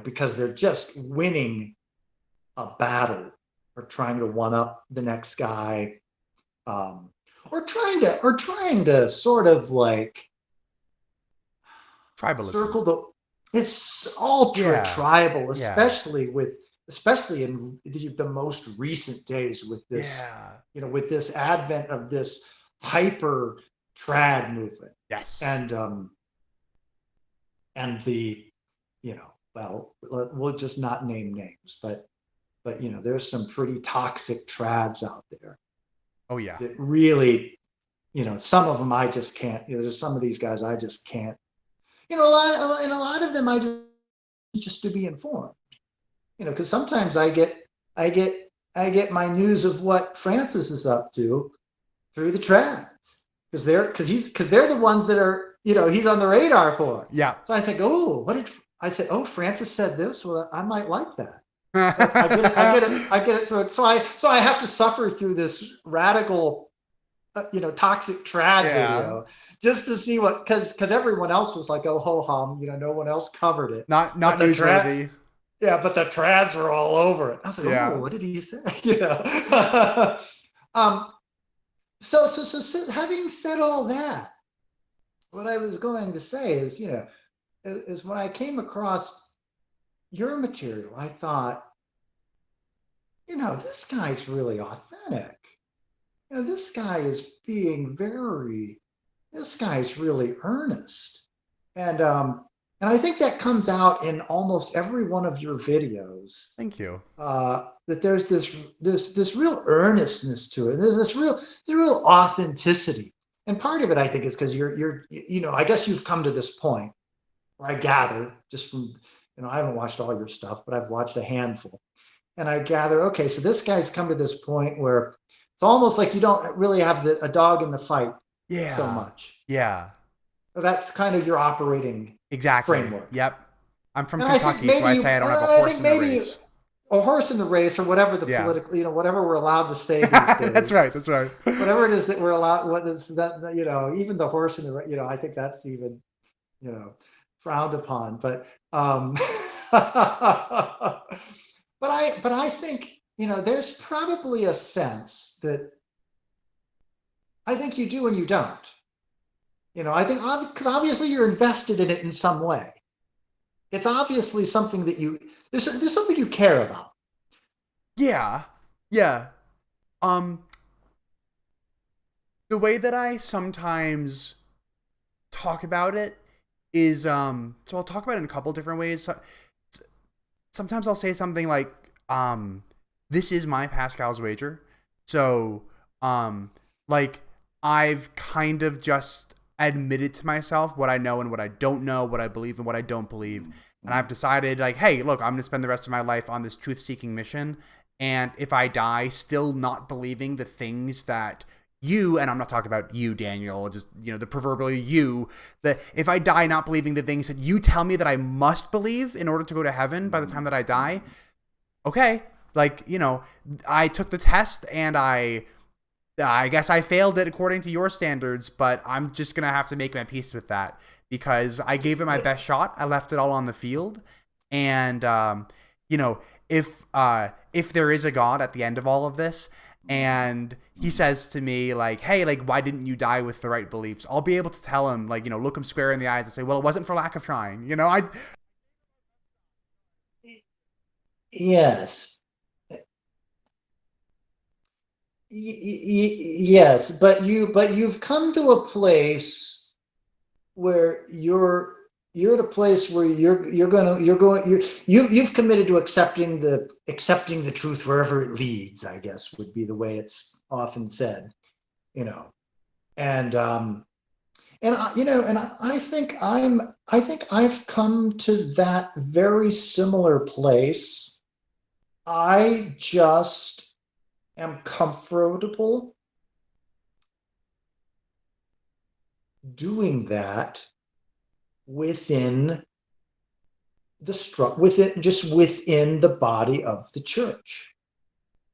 [SPEAKER 2] because they're just winning a battle or trying to one up the next guy, or trying to sort of like
[SPEAKER 1] Tribalism.
[SPEAKER 2] circle the. It's ultra
[SPEAKER 1] Yeah.
[SPEAKER 2] tribal,
[SPEAKER 1] Yeah.
[SPEAKER 2] especially in the most recent days with this,
[SPEAKER 1] Yeah.
[SPEAKER 2] with this advent of this hyper trad movement,
[SPEAKER 1] Yes.
[SPEAKER 2] and the, well, we'll just not name names, but there's some pretty toxic trads out there
[SPEAKER 1] Oh yeah.
[SPEAKER 2] that really, some of them I just can't, there's some of these guys I just can't, a lot of them I just to be informed, because sometimes I get I get my news of what Francis is up to through the trads, because they're the ones that are, he's on the radar for.
[SPEAKER 1] Yeah.
[SPEAKER 2] So I think, oh, what did I say? Oh, Francis said this. Well, I might like that. But I get it through it. So I have to suffer through this radical, toxic trad
[SPEAKER 1] Yeah.
[SPEAKER 2] video just to see what, because everyone else was like, oh ho hum, no one else covered it,
[SPEAKER 1] Not
[SPEAKER 2] but the trad,
[SPEAKER 1] newsworthy.
[SPEAKER 2] yeah, but the trads were all over it. I was like, oh,
[SPEAKER 1] Yeah.
[SPEAKER 2] what did he say? um, so having said all that, what I was going to say is, is when I came across your material, I thought, this guy's really authentic. This guy is this guy's really earnest. And I think that comes out in almost every one of your videos.
[SPEAKER 1] Thank you.
[SPEAKER 2] That there's this real earnestness to it. There's this real authenticity. And part of it, I think, is because I guess you've come to this point where I gather just from, I haven't watched all your stuff, but I've watched a handful. And I gather, okay, so this guy's come to this point where it's almost like you don't really have a dog in the fight so
[SPEAKER 1] Yeah.
[SPEAKER 2] much.
[SPEAKER 1] Yeah.
[SPEAKER 2] So that's kind of your operating
[SPEAKER 1] Exactly.
[SPEAKER 2] framework.
[SPEAKER 1] Yep. I'm from
[SPEAKER 2] And I think
[SPEAKER 1] Kentucky, so
[SPEAKER 2] maybe
[SPEAKER 1] I
[SPEAKER 2] you,
[SPEAKER 1] say I don't have a
[SPEAKER 2] I
[SPEAKER 1] horse
[SPEAKER 2] think
[SPEAKER 1] in the
[SPEAKER 2] maybe
[SPEAKER 1] race.
[SPEAKER 2] a horse in the race, or whatever the
[SPEAKER 1] Yeah.
[SPEAKER 2] political, whatever we're allowed to say these days.
[SPEAKER 1] That's right. That's right.
[SPEAKER 2] Whatever it is that we're allowed, what is that, even the horse in the, I think that's even, frowned upon. But, but I think, there's probably a sense that I think you do and you don't. I think, because obviously you're invested in it in some way. It's obviously something that there's something you care about.
[SPEAKER 1] Yeah. Yeah. Um, the way that I sometimes talk about it is, so I'll talk about it in a couple different ways. Sometimes I'll say something like, this is my Pascal's wager. So, like, I've kind of just admitted to myself what I know and what I don't know, what I believe and what I don't believe. And I've decided, like, hey, look, I'm going to spend the rest of my life on this truth-seeking mission. And if I die still not believing the things that you, and I'm not talking about you, Daniel, just, the proverbial you, that if I die not believing the things that you tell me that I must believe in order to go to heaven by the time that I die, okay, like, I took the test and I guess I failed it according to your standards, but I'm just going to have to make my peace with that because I gave it my best shot. I left it all on the field. And, if there is a God at the end of all of this and he says to me like, hey, like, why didn't you die with the right beliefs? I'll be able to tell him, like, look him square in the eyes and say, well, it wasn't for lack of trying.
[SPEAKER 2] Yes. Yes, but you've come to a place where you're at a place where you've committed to accepting the truth wherever it leads, I guess would be the way it's often said, and I think I think I've come to that very similar place I just am comfortable doing that within within the body of the church.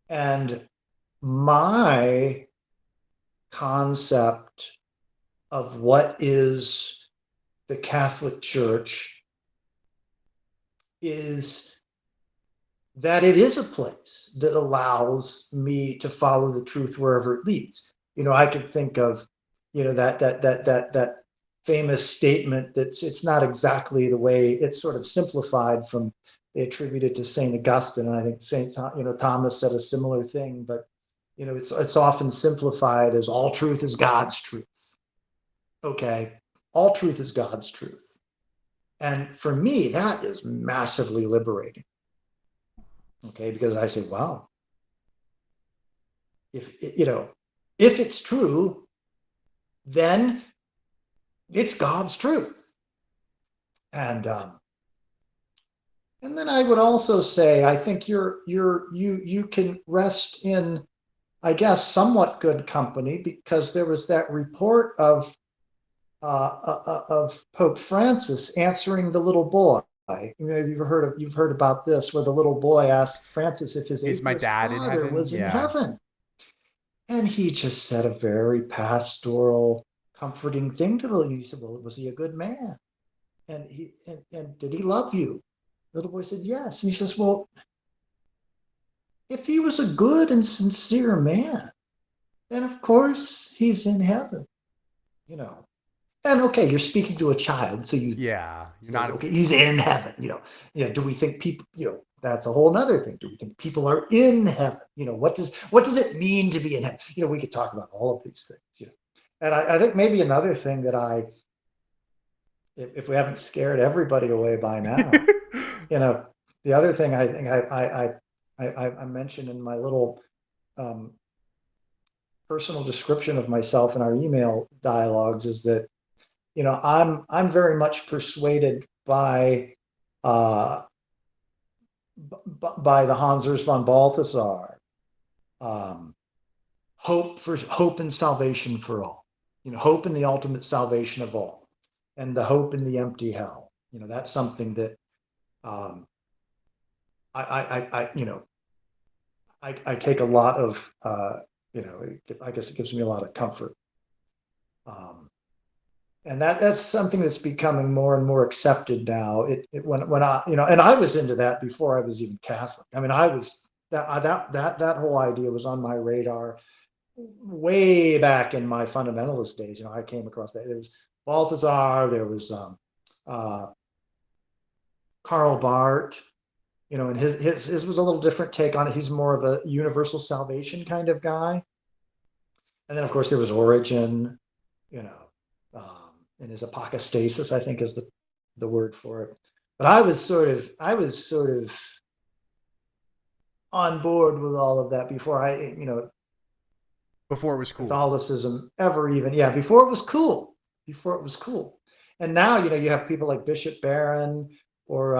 [SPEAKER 2] And my concept of what is the Catholic Church is that it is a place that allows me to follow the truth wherever it leads. I could think of, that famous statement that's it's not exactly the way it's sort of simplified from they attribute it to Saint Augustine, and I think Thomas said a similar thing, but it's often simplified as all truth is God's truth. Okay, all truth is God's truth, and for me that is massively liberating. Okay, because I say, wow, if if it's true, then it's God's truth. And then I would also say, I think you can rest in, I guess, somewhat good company, because there was that report of Pope Francis answering the little boy. You've heard about this, where the little boy asked Francis if his
[SPEAKER 1] Is my
[SPEAKER 2] atheist
[SPEAKER 1] dad in
[SPEAKER 2] father
[SPEAKER 1] heaven?
[SPEAKER 2] was in
[SPEAKER 1] Yeah.
[SPEAKER 2] heaven, and he just said a very pastoral, comforting thing to the little. He said, "Well, was he a good man? And did he love you?" The little boy said, "Yes." And he says, "Well, if he was a good and sincere man, then of course he's in heaven, you know." And okay, you're speaking to a child, so you
[SPEAKER 1] Yeah. You're
[SPEAKER 2] say,
[SPEAKER 1] not.
[SPEAKER 2] okay, he's in heaven. Do we think people? That's a whole nother thing. Do we think people are in heaven? What does it mean to be in heaven? We could talk about all of these things. And I think maybe another thing that if we haven't scared everybody away by now, the other thing I think I mentioned in my little um, personal description of myself in our email dialogues is that I'm very much persuaded uh, by the Hans Urs von Balthasar, um, hope and salvation for all. Hope in the ultimate salvation of all, and the hope in the empty hell. That's something that um, I take a lot of. I guess it gives me a lot of comfort. Um, and that's something that's becoming more and more accepted now. When I and I was into that before I was even Catholic. I mean, I was that whole idea was on my radar way back in my fundamentalist days. I came across that. There was Balthasar. There was uh, Karl Barth. And his was a little different take on it. He's more of a universal salvation kind of guy. And then of course there was Origen. You know, and his apocastasis, I think, is the word for it. But I was sort of on board with all of that
[SPEAKER 1] Before it was cool.
[SPEAKER 2] Catholicism ever even, yeah, before it was cool. And now, you have people like Bishop Barron, or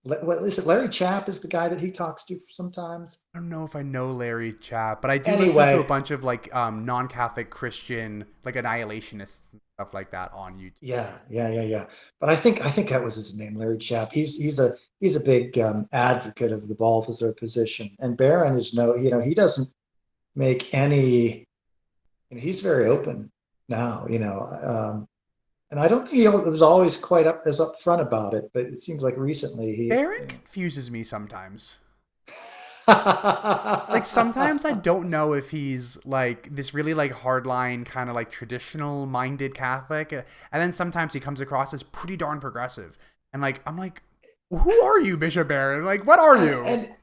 [SPEAKER 2] what is it? Larry Chapp is the guy that he talks to sometimes.
[SPEAKER 1] I don't know if I know Larry Chapp, but I do listen to a
[SPEAKER 2] Anyway,
[SPEAKER 1] bunch of like non-Catholic Christian like annihilationists and stuff like that on YouTube.
[SPEAKER 2] yeah. But I think that was his name, Larry Chapp. He's a big advocate of the Balthasar position, and Barron is he doesn't make any. He's very open now. And I don't think he was always quite as upfront about it, but it seems like recently he.
[SPEAKER 1] Baron confuses me sometimes. Like sometimes I don't know if he's like this really like hardline kind of like traditional minded Catholic, and then sometimes he comes across as pretty darn progressive. And like I'm like, who are you, Bishop Barron? Like, what are you?
[SPEAKER 2] And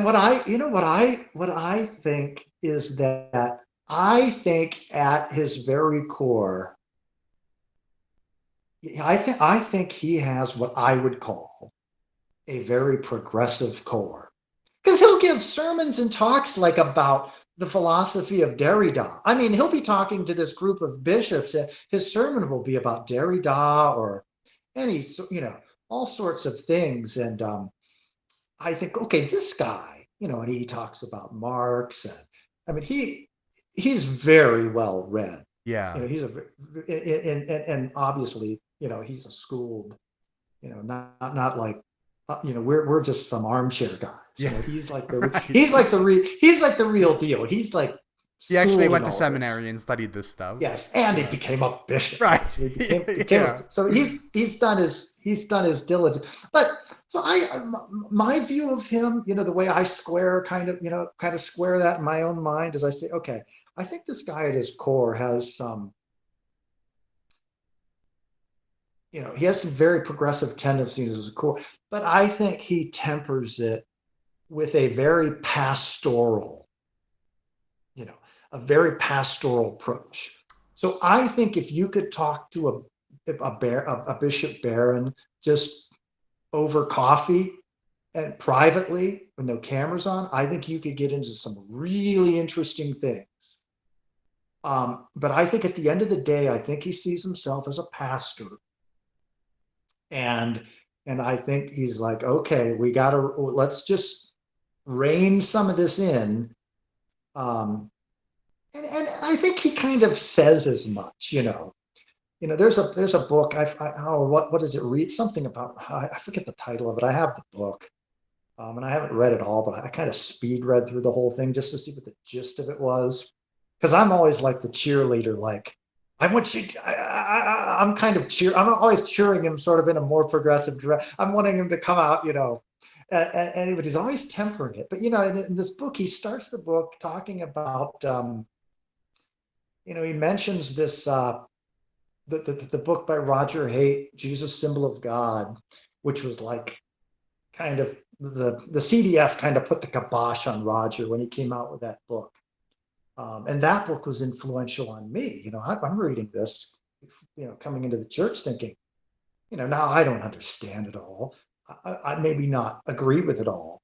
[SPEAKER 2] what I think is that I think at his very core, I think he has what I would call a very progressive core, because he'll give sermons and talks like about the philosophy of Derrida. I mean, he'll be talking to this group of bishops, and his sermon will be about Derrida or any, all sorts of things. And I think, okay, this guy, and he talks about Marx, and I mean, he's very well read.
[SPEAKER 1] Yeah.
[SPEAKER 2] He's and obviously, he's a schooled, not like, we're just some armchair guys.
[SPEAKER 1] Yeah.
[SPEAKER 2] He's like
[SPEAKER 1] Right.
[SPEAKER 2] he's like the real deal. He's like
[SPEAKER 1] He actually
[SPEAKER 2] schooled in
[SPEAKER 1] went to
[SPEAKER 2] all this.
[SPEAKER 1] seminary and studied this stuff.
[SPEAKER 2] Yes, and he
[SPEAKER 1] Yeah.
[SPEAKER 2] became a bishop.
[SPEAKER 1] Right.
[SPEAKER 2] So he became
[SPEAKER 1] Yeah.
[SPEAKER 2] so he's done his diligence. But so my view of him, the way I kind of square that in my own mind is I say, okay, I think this guy at his core has some, he has some very progressive tendencies as a core, but I think he tempers it with a very pastoral, you know, a very pastoral approach. So I think if you could talk to a Bishop Barron just over coffee and privately with no cameras on, I think you could get into some really interesting things. But I think at the end of the day, I think he sees himself as a pastor, and I think he's like, okay, let's just rein some of this in. And I think he kind of says as much. There's a book. What does it read? Something about, I forget the title of it. I have the book, and I haven't read it all, but I kind of speed read through the whole thing just to see what the gist of it was. Because I'm always like the cheerleader, like, I want you to, I'm kind of I'm always cheering him sort of in a more progressive direction. I'm wanting him to come out, but he's always tempering it. But, in this book, he starts the book talking about, he mentions this, the book by Roger Haight, Jesus, Symbol of God, which was like kind of the CDF kind of put the kibosh on Roger when he came out with that book. And that book was influential on me. I'm reading this, coming into the church thinking, now I don't understand it all. I maybe not agree with it all,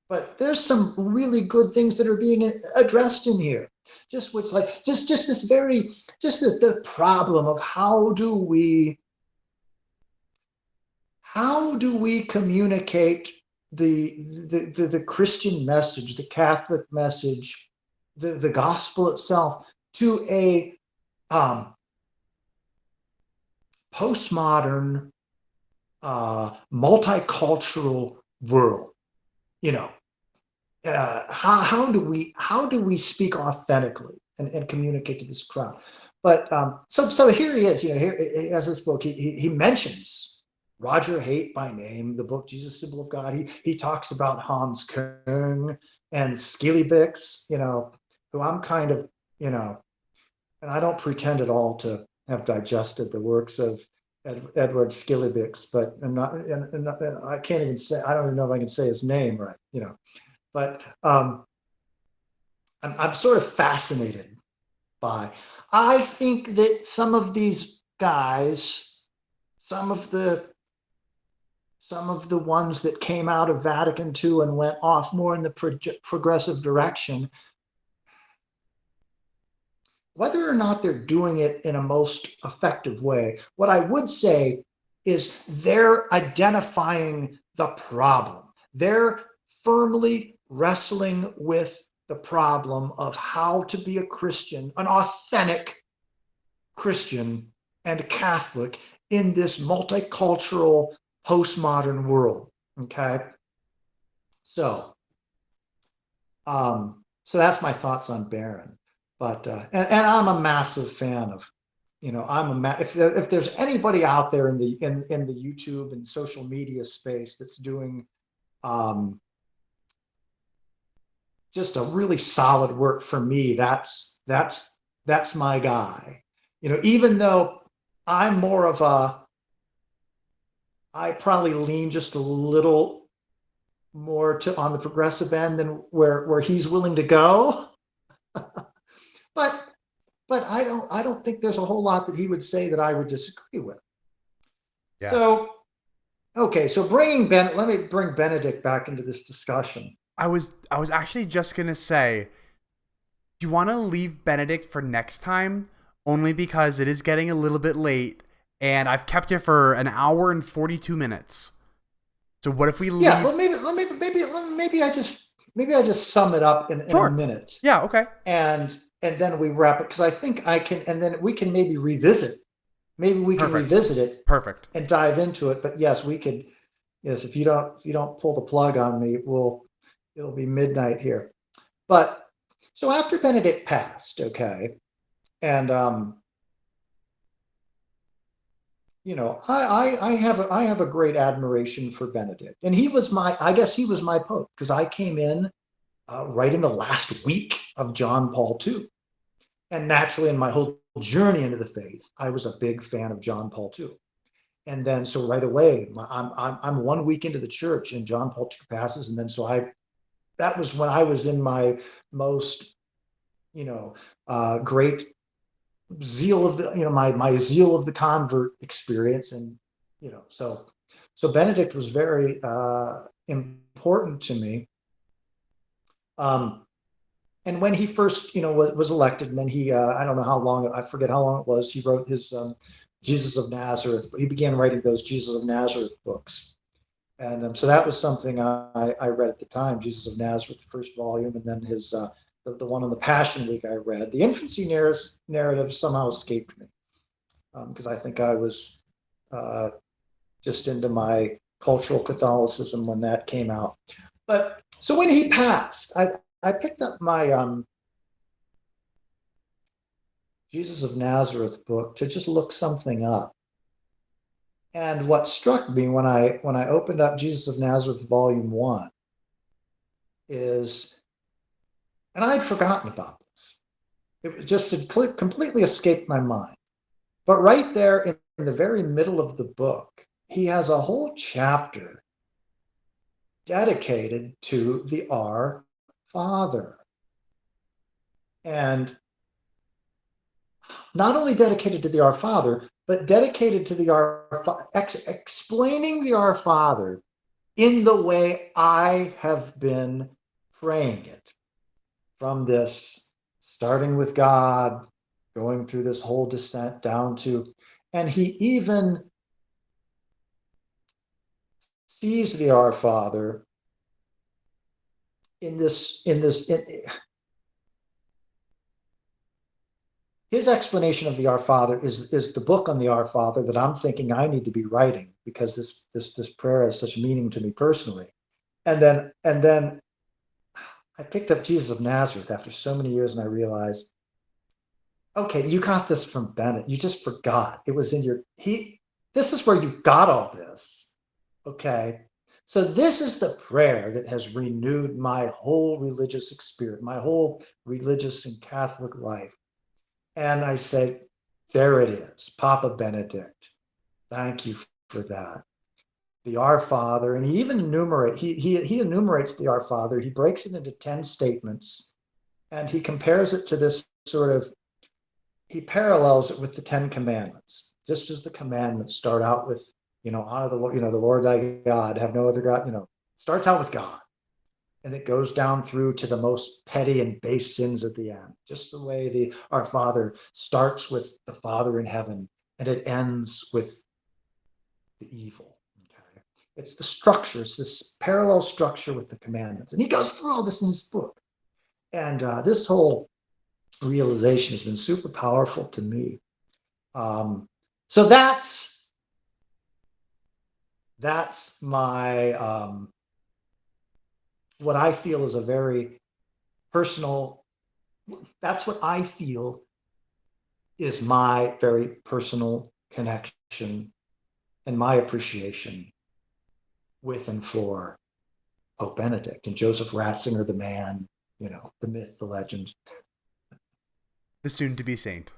[SPEAKER 2] but there's some really good things that are being addressed in here. Just this very, just the problem of how do we communicate the Christian message, the Catholic message, the gospel itself to a postmodern, multicultural world. How do we speak authentically and communicate to this crowd? But so here he is. Here he has this book. He mentions Roger Haight by name, the book Jesus, Symbol of God. He talks about Hans Kung and Skillybix, who I'm kind of, and I don't pretend at all to have digested the works of Edward Skillybix, but and I can't even say, I don't even know if I can say his name right, but I'm sort of fascinated by. I think that some of these guys, some of the ones that came out of Vatican II and went off more in the progressive direction, whether or not they're doing it in a most effective way, what I would say is they're identifying the problem. They're firmly wrestling with the problem of how to be a Christian, an authentic Christian and Catholic in this multicultural postmodern world. Okay. So that's my thoughts on Barron. But and I'm a massive fan of, if there's anybody out there in the YouTube and social media space that's doing just a really solid work for me, that's my guy. Even though I'm more of I probably lean just a little more on the progressive end than where he's willing to go. But I don't think there's a whole lot that he would say that I would disagree with.
[SPEAKER 1] Yeah.
[SPEAKER 2] So, okay, so let me bring Benedict back into this discussion.
[SPEAKER 1] I was actually just gonna say, do you want to leave Benedict for next time? Only because it is getting a little bit late, and I've kept it for an hour and 42 minutes. So what if we
[SPEAKER 2] Yeah,
[SPEAKER 1] leave?
[SPEAKER 2] well, maybe I just sum it up in a
[SPEAKER 1] Sure.
[SPEAKER 2] minute,
[SPEAKER 1] Yeah. Okay.
[SPEAKER 2] and then we wrap it, because I think I can, and then we can maybe revisit. Maybe we can
[SPEAKER 1] Perfect.
[SPEAKER 2] revisit it
[SPEAKER 1] Perfect.
[SPEAKER 2] and dive into it. But yes, we could. Yes, if you don't pull the plug on me, it'll be midnight here. But so after Benedict passed, okay, and I have a great admiration for Benedict, and I guess he was my pope, because I came in right in the last week of John Paul II, and naturally, in my whole journey into the faith, I was a big fan of John Paul II. And then so right away, I'm 1 week into the church, and John Paul II passes, and then so I that was when I was in my most great zeal of the my zeal of the convert experience. And so Benedict was very important to me. um and when he first was elected, and then he I don't know how long, I forget how long it was, he wrote his Jesus of Nazareth. He began writing those Jesus of Nazareth books. And so that was something I read at the time, Jesus of Nazareth, the first volume, and then his the one on the Passion Week I read. The infancy narrative somehow escaped me, because I think I was uh, just into my cultural Catholicism when that came out. But so when he passed, I picked up my Jesus of Nazareth book to just look something up. And what struck me when I opened up Jesus of Nazareth Volume 1 is, and I'd forgotten about this. It was just had completely escaped my mind. But right there in the very middle of the book, he has a whole chapter dedicated to the Our Father. And not only dedicated to the Our Father, but dedicated to the explaining the Our Father in the way I have been praying it, from this starting with God, going through this whole descent down to, and he even sees the Our Father in his explanation of the Our Father is the book on the Our Father that I'm thinking I need to be writing, because this prayer has such meaning to me personally. And then I picked up Jesus of Nazareth after so many years, and I realized, okay, you got this from Bennett. You just forgot. It was in your this is where you got all this. Okay. So this is the prayer that has renewed my whole religious experience, my whole religious and Catholic life. And I said, there it is, Papa Benedict. Thank you for that. The Our Father, and he even he enumerates the Our Father. He breaks it into 10 statements, and he compares it to this sort of, he parallels it with the 10 Commandments. Just as the commandments start out with, honor the Lord, the Lord thy God, have no other God, starts out with God. And it goes down through to the most petty and base sins at the end. Just the way Our Father starts with the Father in heaven, and it ends with the evil. Okay. It's the structure, it's this parallel structure with the commandments. And he goes through all this in his book. And this whole realization has been super powerful to me. So that's my what I feel is a very personal. That's what I feel is my very personal connection and my appreciation with and for Pope Benedict and Joseph Ratzinger, the man, the myth, the legend.
[SPEAKER 1] The soon to be saint.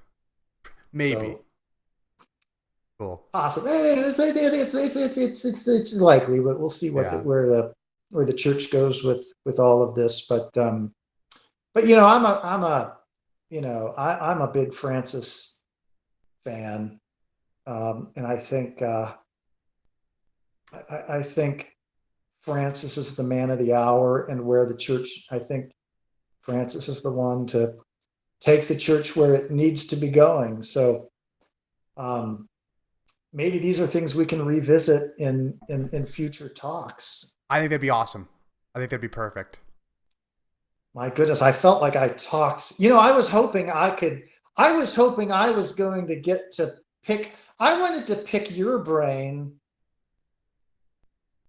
[SPEAKER 1] Maybe.
[SPEAKER 2] So
[SPEAKER 1] Cool.
[SPEAKER 2] possible. It's likely, but we'll see
[SPEAKER 1] Yeah.
[SPEAKER 2] where the church goes with all of this. But I'm a big Francis fan, and I think Francis is the man of the hour, and where the church, I think Francis is the one to take the church where it needs to be going. So, um, maybe these are things we can revisit in future talks.
[SPEAKER 1] I think that'd be awesome. I think that'd be perfect.
[SPEAKER 2] My goodness, I felt like I talked. You know, I was hoping I could. I was hoping I was going to get to pick. I wanted to pick your brain,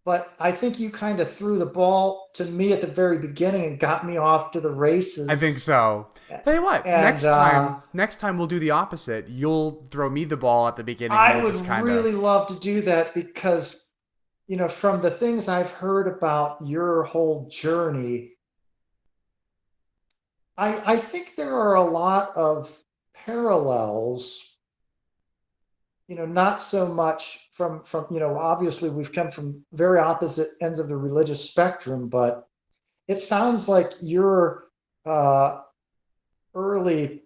[SPEAKER 2] but I think you kind of threw the ball to me at the very beginning and got me off to the
[SPEAKER 1] I think
[SPEAKER 2] races.
[SPEAKER 1] so. Tell you what,
[SPEAKER 2] And
[SPEAKER 1] next time we'll do the opposite. You'll throw me the ball at the beginning, and
[SPEAKER 2] I
[SPEAKER 1] we'll
[SPEAKER 2] would
[SPEAKER 1] just kind of.
[SPEAKER 2] really love to do that because, you know, from the things I've heard about your whole journey, I think there are a lot of parallels, you know, not so much from, you know, obviously we've come from very opposite ends of the religious spectrum, but it sounds like your early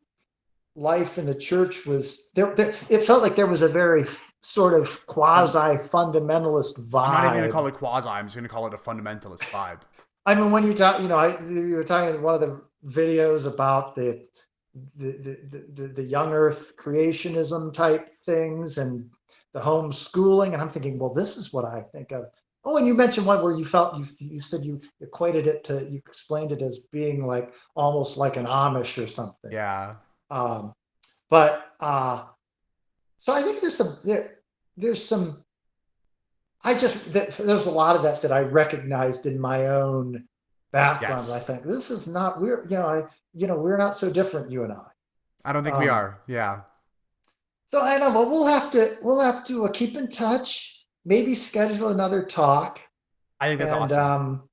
[SPEAKER 2] life in the church was there. It felt like there was a very sort of
[SPEAKER 1] I'm,
[SPEAKER 2] quasi fundamentalist
[SPEAKER 1] I'm not even gonna
[SPEAKER 2] vibe.
[SPEAKER 1] call it quasi. I'm just gonna call it a fundamentalist vibe.
[SPEAKER 2] I mean, when you talk, you know, you were talking in one of the videos about the young Earth creationism type things and the homeschooling, and I'm thinking, well, this is what I think of. Oh, and you mentioned one where you felt you said you equated it to you explained it as being like almost like an Amish or something.
[SPEAKER 1] Yeah.
[SPEAKER 2] Um, but so I think there's some there's a lot of that I recognized in my own background. I
[SPEAKER 1] Yes.
[SPEAKER 2] think this is not we're you know I you know we're not so different, you and I.
[SPEAKER 1] I don't think we
[SPEAKER 2] Um,
[SPEAKER 1] are. Yeah.
[SPEAKER 2] so I know, but we'll have to keep in touch. Maybe schedule another talk,
[SPEAKER 1] I think that's
[SPEAKER 2] and
[SPEAKER 1] awesome.